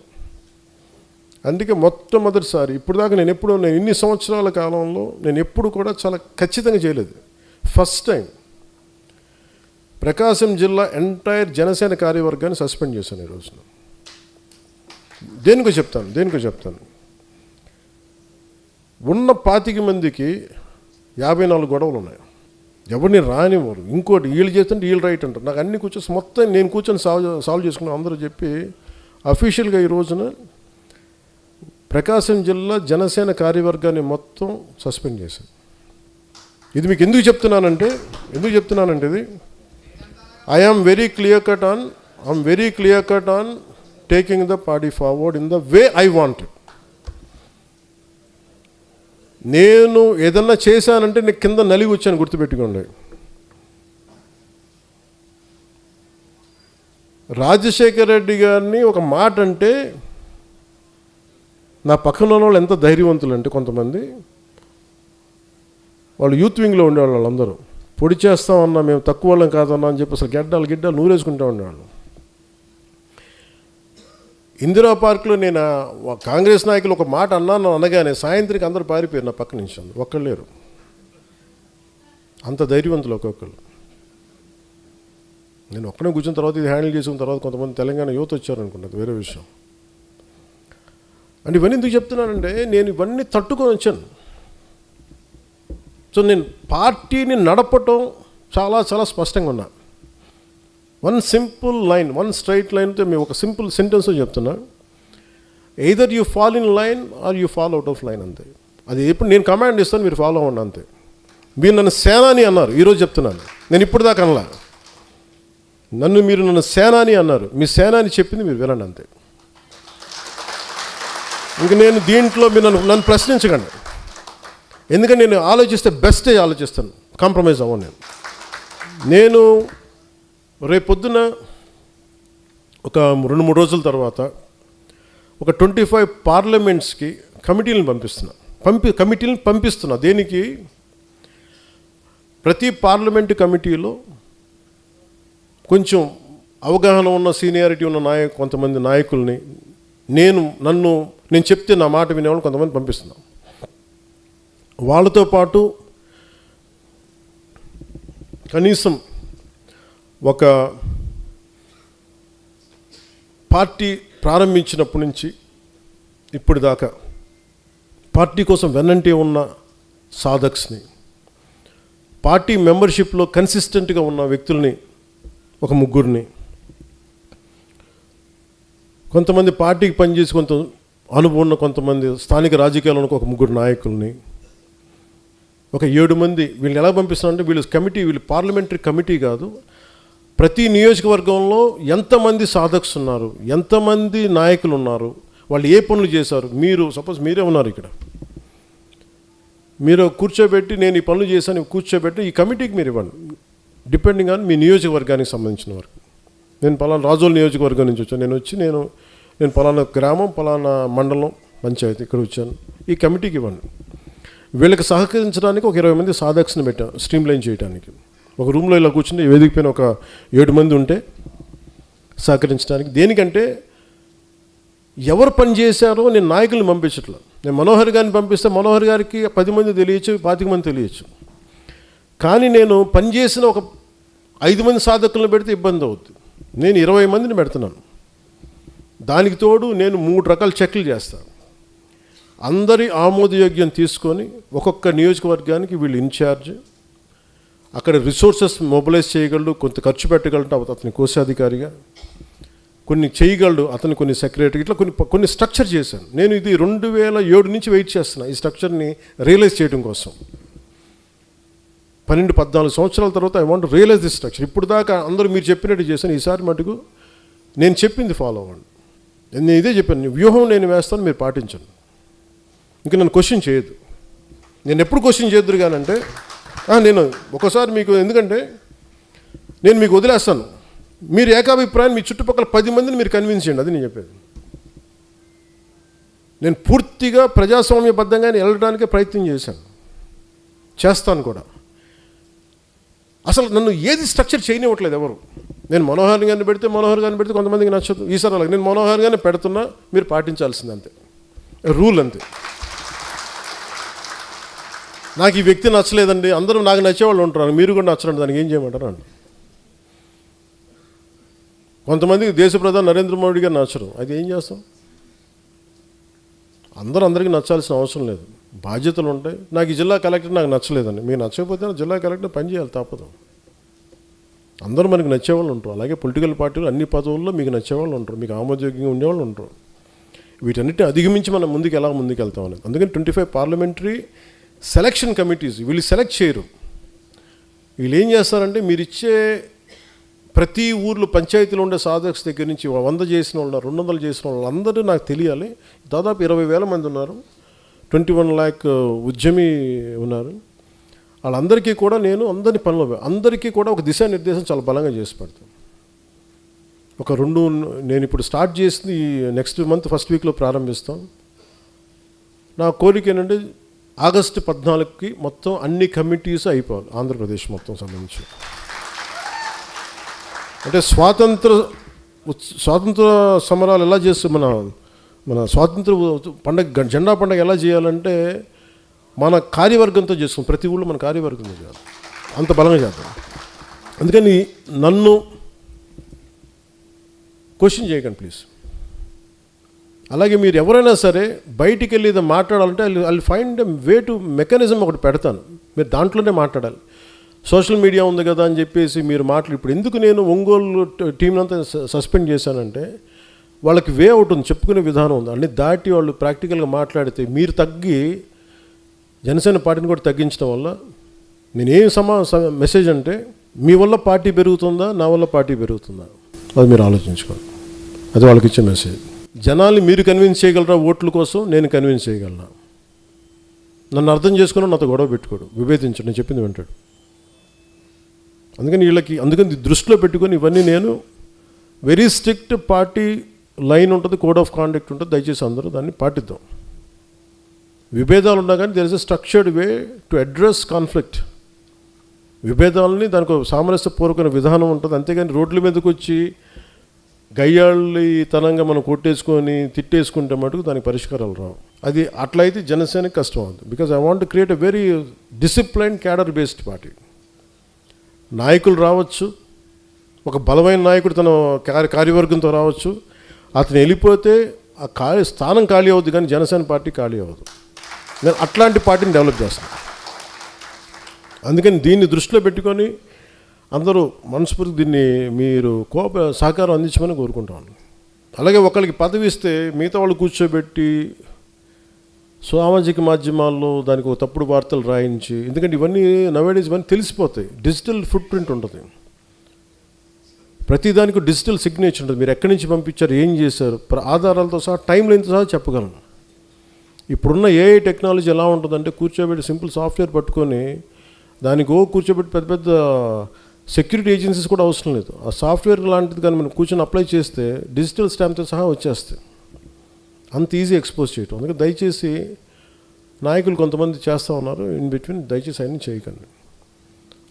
అందుకే మొట్టమొదటిసారి ఇప్పుడు దాకా నేను ఇన్ని సంవత్సరాల కాలంలో నేను ఎప్పుడు కూడా చాలా ఖచ్చితంగా చేయలేదు. ఫస్ట్ టైం ప్రకాశం జిల్లా ఎంటైర్ జనసేన కార్యవర్గాన్ని సస్పెండ్ చేశాను ఈ రోజున. దేనికో చెప్తాను. ఉన్న 25 మందికి 54 గొడవలు ఉన్నాయి. ఎవరిని రానివ్వరు. ఇంకోటి వీళ్ళు చేస్తుంటే వీళ్ళు రైట్ అంటారు. నాకు అన్ని మొత్తం నేను కూర్చొని సాల్వ్ చేసుకున్నాను అందరూ చెప్పి అఫీషియల్గా ఈ రోజున ప్రకాశం జిల్లా జనసేన కార్యవర్గాన్ని మొత్తం సస్పెండ్ చేశాను. ఇది మీకు ఎందుకు చెప్తున్నానంటే ఇది I'm very clear cut on taking the party forward in the way I want. నేను ఏదన్నా చేశానంటే నేను కింద నలిగి వచ్చాను, గుర్తుపెట్టుకోండి. రాజశేఖర రెడ్డి గారిని ఒక మాట అంటే నా పక్కన ఉన్న వాళ్ళు ఎంత ధైర్యవంతులు అంటే, కొంతమంది వాళ్ళు యూత్ వింగ్లో ఉండేవాళ్ళు, వాళ్ళందరూ పొడి చేస్తామన్నా మేము తక్కువ వాళ్ళం కాదన్నా అని చెప్పి అసలు గిడ్డాలు నూరేసుకుంటూ ఉండేవాళ్ళు. ఇందిరా పార్క్లో నేను కాంగ్రెస్ నాయకులు ఒక మాట అనగానే సాయంత్రికి అందరూ పారిపోయారు నా పక్క నుంచి. ఒక్కళ్ళు లేరు, అంత ధైర్యవంతులు ఒక్కొక్కరు. నేను ఒక్కడే కూర్చున్న తర్వాత ఇది హ్యాండిల్ చేసుకున్న తర్వాత కొంతమంది తెలంగాణ యువత వచ్చారనుకున్నది వేరే విషయం. అంటే ఇవన్నీ ఎందుకు చెప్తున్నానంటే నేను ఇవన్నీ తట్టుకొని వచ్చాను. సో నేను పార్టీని నడపటం చాలా చాలా స్పష్టంగా ఉన్నా. One simple line, one straight లైన్తో మేము ఒక సింపుల్ సెంటెన్స్ చెప్తున్నా, either you fall in line or you fall out of line, అంతే. అది ఎప్పుడు నేను కమాండ్ ఇస్తాను, మీరు ఫాలో అవ్వండి అంతే. మీరు నన్ను సేనాని అన్నారు, ఈరోజు చెప్తున్నాను, నేను ఇప్పుడు దాకా అనలా. మీరు నన్ను సేనాని అన్నారు, మీ సేనాని చెప్పింది మీరు వినండి అంతే. ఇంక నేను దీంట్లో మీరు నన్ను ప్రశ్నించకండి, ఎందుకంటే నేను ఆలోచిస్తే బెస్టే ఆలోచిస్తాను, కాంప్రమైజ్ అవ్వను. నేను రేపొద్దున ఒక 2-3 రోజుల తర్వాత ఒక 25 పార్లమెంట్స్కి కమిటీలను పంపిస్తున్నా. దేనికి? ప్రతి పార్లమెంటు కమిటీలో కొంచెం అవగాహన ఉన్న, సీనియారిటీ ఉన్న కొంతమంది నాయకుల్ని నేను చెప్తే నా మాట వినేవాళ్ళు కొంతమంది పంపిస్తున్నాం. వాళ్ళతో పాటు కనీసం ఒక పార్టీ ప్రారంభించినప్పటి నుంచి ఇప్పుడు దాకా పార్టీ కోసం వెన్నంటే ఉన్న సాధక్స్ని, పార్టీ మెంబర్షిప్లో కన్సిస్టెంట్గా ఉన్న వ్యక్తుల్ని ఒక 3 కొంతమంది పార్టీకి పనిచేసి కొంత అనుభవం ఉన్న కొంతమంది స్థానిక రాజకీయాల్లో ఒక 3 నాయకుల్ని, ఒక 7 మంది. వీళ్ళని ఎలా పంపిస్తున్నారంటే వీళ్ళు పార్లమెంటరీ కమిటీ కాదు, ప్రతి నియోజకవర్గంలో ఎంతమంది సాధక్స్ ఉన్నారు, ఎంతమంది నాయకులు ఉన్నారు, వాళ్ళు ఏ పనులు చేశారు. సపోజ్ మీరే ఉన్నారు ఇక్కడ, మీరు కూర్చోబెట్టి నేను ఈ పనులు చేశాను కూర్చోబెట్టి ఈ కమిటీకి మీరు ఇవ్వండి, డిపెండింగ్ ఆన్ మీ నియోజకవర్గానికి సంబంధించిన వరకు. నేను పలానా రాజోల్ నియోజకవర్గం నుంచి వచ్చాను, నేను పలానా గ్రామం, పలానా మండలం, పంచాయతీ ఇక్కడ వచ్చాను, ఈ కమిటీకి ఇవ్వండి. వీళ్ళకి సహకరించడానికి ఒక 20 మంది సాధక్స్ని పెట్టాను, స్ట్రీమ్లైన్ చేయడానికి. ఒక రూమ్లో ఇలా కూర్చుని వేదిక పైన ఒక 7 మంది ఉంటే సహకరించడానికి. దేనికంటే ఎవరు పని చేశారో నేను నాయకుల్ని పంపించట్లా. నేను మనోహర్ గారిని పంపిస్తే మనోహర్ గారికి 10 మంది తెలియచ్చు, 25 మంది తెలియచ్చు. కానీ నేను పనిచేసిన ఒక 5 మంది సాధకులను పెడితే ఇబ్బంది అవుతుంది. నేను 20 మందిని పెడుతున్నాను. దానికి తోడు నేను 3 రకాల చెక్లు చేస్తాను. అందరి ఆమోదయోగ్యం తీసుకొని ఒక్కొక్క నియోజకవర్గానికి వీళ్ళు ఇన్ఛార్జ్, అక్కడ రిసోర్సెస్ మొబిలైజ్ చేయగలడు, కొంత ఖర్చు పెట్టగలడు అతని కోశాధికారిగా, కొన్ని చేయగలడు అతను, కొన్ని సెక్రటరీ, ఇట్లా కొన్ని స్ట్రక్చర్ చేశాను. నేను ఇది 2007 నుంచి వెయిట్ చేస్తున్నా ఈ స్ట్రక్చర్ని రియలైజ్ చేయడం కోసం. 12-14 సంవత్సరాల తర్వాత I want realise this structure. ఇప్పుడు దాకా అందరూ మీరు చెప్పినట్టు చేశాను, ఈసారి మటుకు నేను చెప్పింది ఫాలో అవ్వండి. నేను ఇదే చెప్పాను, వ్యూహం నేను వేస్తాను, మీరు పాటించండి. ఇంకా నన్ను క్వశ్చన్ చేయొద్దు. నేను ఎప్పుడు క్వశ్చన్ చేయొద్దు కానంటే నేను ఒకసారి మీకు, ఎందుకంటే నేను మీకు వదిలేస్తాను, మీరు ఏకాభిప్రాయం మీ చుట్టుపక్కల 10 మందిని మీరు కన్విన్స్ చేయండి, అది నేను చెప్పేది. నేను పూర్తిగా ప్రజాస్వామ్యబద్ధంగానే వెళ్ళడానికే ప్రయత్నం చేస్తాను కూడా. అసలు నన్ను ఏది స్ట్రక్చర్ చేయనివ్వట్లేదు ఎవరు. నేను మనోహర్ గారిని పెడితే కొంతమందికి నచ్చదు. ఈసారి అలాగే నేను మనోహర్ గారిని పెడుతున్నా, మీరు పాటించాల్సింది అంతే, రూల్ అంతే. నాకు ఈ వ్యక్తి నచ్చలేదండి, అందరూ నాకు నచ్చేవాళ్ళు ఉంటారు, మీరు కూడా నచ్చరండి, దానికి ఏం చేయమంటారు అండి. కొంతమందికి దేశ ప్రధాని నరేంద్ర మోడీ గారు నచ్చరు, అది ఏం చేస్తాం? అందరికీ నచ్చాల్సిన అవసరం లేదు, బాధ్యతలు ఉంటాయి. నాకు ఈ జిల్లా కలెక్టర్ నాకు నచ్చలేదండి, మీకు నచ్చకపోతే జిల్లా కలెక్టర్ పని చేయాలి, తప్పదు. అందరూ మనకు నచ్చేవాళ్ళు ఉంటారు. అలాగే పొలిటికల్ పార్టీలు అన్ని పదవుల్లో మీకు నచ్చేవాళ్ళు ఉంటారు, మీకు ఆమోదయోగ్యంగా ఉండేవాళ్ళు ఉంటారు. వీటన్నిటిని అధిగమించి మనం ముందుకు వెళ్తాం అనేది. అందుకని 25 పార్లమెంటరీ సెలక్షన్ కమిటీస్ వీళ్ళు సెలెక్ట్ చేయరు. వీళ్ళు ఏం చేస్తారంటే మీరు ఇచ్చే ప్రతి ఊర్లో పంచాయతీలో ఉండే సాధక్స్ దగ్గర నుంచి 100 చేసిన వాళ్ళు, 200 చేసిన వాళ్ళు అందరూ నాకు తెలియాలి. దాదాపు 20,000 మంది ఉన్నారు, 21 lakh ఉద్యమి ఉన్నారు. వాళ్ళందరికీ కూడా నేను అందరికీ కూడా ఒక దిశానిర్దేశం చాలా బలంగా చేసి పెడతాను. నేను ఇప్పుడు స్టార్ట్ చేసింది నెక్స్ట్ మంత్ ఫస్ట్ వీక్లో ప్రారంభిస్తాం. నా కోరిక ఏంటంటే ఆగస్టు 14కి మొత్తం అన్ని కమిటీస్ అయిపోవాలి ఆంధ్రప్రదేశ్ మొత్తం సంబంధించి. అంటే స్వాతంత్ర సమరాలు ఎలా చేస్తూ మన స్వాతంత్ర పండగ, జెండా పండగ ఎలా చేయాలంటే మన కార్యవర్గంతో చేస్తాం. ప్రతి ఊళ్ళో మన కార్యవర్గంతో చేయాలి, అంత బలంగా చేద్దాం. అందుకని నన్ను క్వశ్చన్ చేయకండి ప్లీజ్. అలాగే మీరు ఎవరైనా సరే బయటికి వెళ్ళి ఇది మాట్లాడాలంటే I find way to mechanism ఒకటి పెడతాను, మీరు దాంట్లోనే మాట్లాడాలి. సోషల్ మీడియా ఉంది కదా అని చెప్పేసి మీరు ఇప్పుడు ఎందుకు నేను ఒంగోలు టీంనంతా సస్పెండ్ చేశానంటే వాళ్ళకి వే అవుట్ ఉంది, చెప్పుకునే విధానం ఉంది. అన్ని దాటి వాళ్ళు ప్రాక్టికల్గా మాట్లాడితే మీరు తగ్గి జనసేన పార్టీని కూడా తగ్గించడం వల్ల నేనేం మెసేజ్ అంటే మీ వల్ల పార్టీ పెరుగుతుందా, నా వల్ల పార్టీ పెరుగుతుందా, అది మీరు ఆలోచించుకోండి. అది వాళ్ళకి ఇచ్చే మెసేజ్. జనాల్ని మీరు కన్విన్స్ చేయగలరా ఓట్ల కోసం, నేను కన్విన్స్ చేయగలనా? నన్ను అర్థం చేసుకుని నాతో గొడవ పెట్టుకోడు, విభేదించడు, నేను చెప్పింది వింటాడు. అందుకని దృష్టిలో పెట్టుకొని ఇవన్నీ నేను వెరీ స్ట్రిక్ట్ పార్టీ లైన్ ఉంటుంది, కోడ్ ఆఫ్ కాండక్ట్ ఉంటుంది. దయచేసి అందరూ దాన్ని పాటిద్దాం. విభేదాలు ఉన్నా కానీ there is a structured way to address conflict. విభేదాలని దానికి సామరస్యపూర్వకమైన విధానం ఉంటుంది. అంతేగాని రోడ్ల మీదకి వచ్చి గయ్యాళ్ళితనంగా మనం కొట్టేసుకొని తిట్టేసుకుంటే మటుకు దానికి పరిష్కారాలు రావు. అది అట్లయితే జనసేనకి కష్టం అవుతుంది. Because I want to create a very discipline cadre based party. నాయకులు రావచ్చు, ఒక బలమైన నాయకుడు తన కార్యవర్గంతో రావచ్చు, అతను వెళ్ళిపోతే ఆ స్థానం ఖాళీ అవుద్ది, కానీ జనసేన పార్టీ ఖాళీ అవ్వదు. నేను అట్లాంటి పార్టీని డెవలప్ చేస్తాను. అందుకని దీన్ని దృష్టిలో పెట్టుకొని అందరూ మనస్ఫూర్తి దీన్ని మీరు సహకారం అందించమని కోరుకుంటాను. అలాగే ఒకరికి పదవి ఇస్తే మిగతా వాళ్ళు కూర్చోబెట్టి సామాజిక మాధ్యమాల్లో దానికి ఒక తప్పుడు వార్తలు రాయించి, ఎందుకంటే ఇవన్నీ నవేడేస్ ఇవన్నీ తెలిసిపోతాయి. డిజిటల్ ఫుట్ ప్రింట్ ఉంటుంది, ప్రతిదానికి డిజిటల్ సిగ్నేచర్ ఉంటుంది. మీరు ఎక్కడి నుంచి పంపించారు, ఏం చేశారు, ఆధారాలతో సహా, టైం లైన్తో సహా చెప్పగలను. ఇప్పుడున్న ఏఐ టెక్నాలజీ ఎలా ఉంటుందంటే కూర్చోబెట్టి సింపుల్ సాఫ్ట్వేర్ పట్టుకొని దానికి కూర్చోబెట్టి పెద్ద పెద్ద సెక్యూరిటీ ఏజెన్సీస్ కూడా అవసరం లేదు. ఆ సాఫ్ట్వేర్ లాంటిది కానీ మనం కూర్చొని అప్లై చేస్తే డిజిటల్ స్టాంప్తో సహా వచ్చేస్తాయి. అంత ఈజీ ఎక్స్పోజ్ చేయటం. అందుకే దయచేసి నాయకులు కొంతమంది చేస్తూ ఉన్నారు ఇన్ బిట్వీన్, దయచేసి అన్నీ చేయకండి.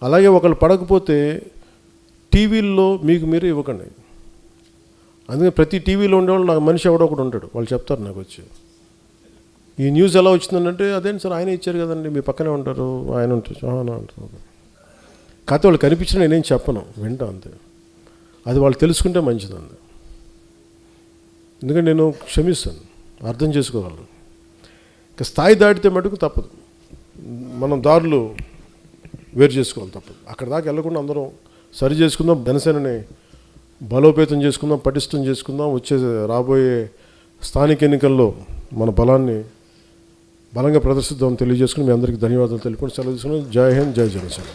అలాగే ఒకళ్ళు పడకపోతే టీవీల్లో మీకు మీరు ఇవ్వకండి. అందుకే ప్రతి టీవీలో ఉండేవాళ్ళు నాకు మనిషి ఎవడో ఒకడు ఉంటాడు, వాళ్ళు చెప్తారు నాకు వచ్చి ఈ న్యూస్ ఎలా వచ్చిందంటే అదేంటి సార్ ఆయన ఇచ్చారు కదండి, మీ పక్కనే ఉంటారు, ఆయన ఉంటారు అంటారు. కాకపోతే వాళ్ళు కనిపించిన నేనేం చెప్పను, వింటా అంతే. అది వాళ్ళు తెలుసుకుంటే మంచిదండి. ఎందుకంటే నేను క్షమిస్తాను, అర్థం చేసుకోగలను. ఇంకా స్థాయి దాటితే మటుకు తప్పదు, మనం దారులు వేరు చేసుకోవాలి, తప్పదు. అక్కడ దాకా వెళ్ళకుండా అందరం సరి చేసుకుందాం, జనసేనని బలోపేతం చేసుకుందాం, పటిష్టం చేసుకుందాం. రాబోయే స్థానిక ఎన్నికల్లో మన బలాన్ని బలంగా ప్రదర్శిద్దామని తెలియజేసుకుని మీ అందరికీ ధన్యవాదాలు తెలుపుకొని సెలవు తీసుకుని జై హింద్, జై జనసేన.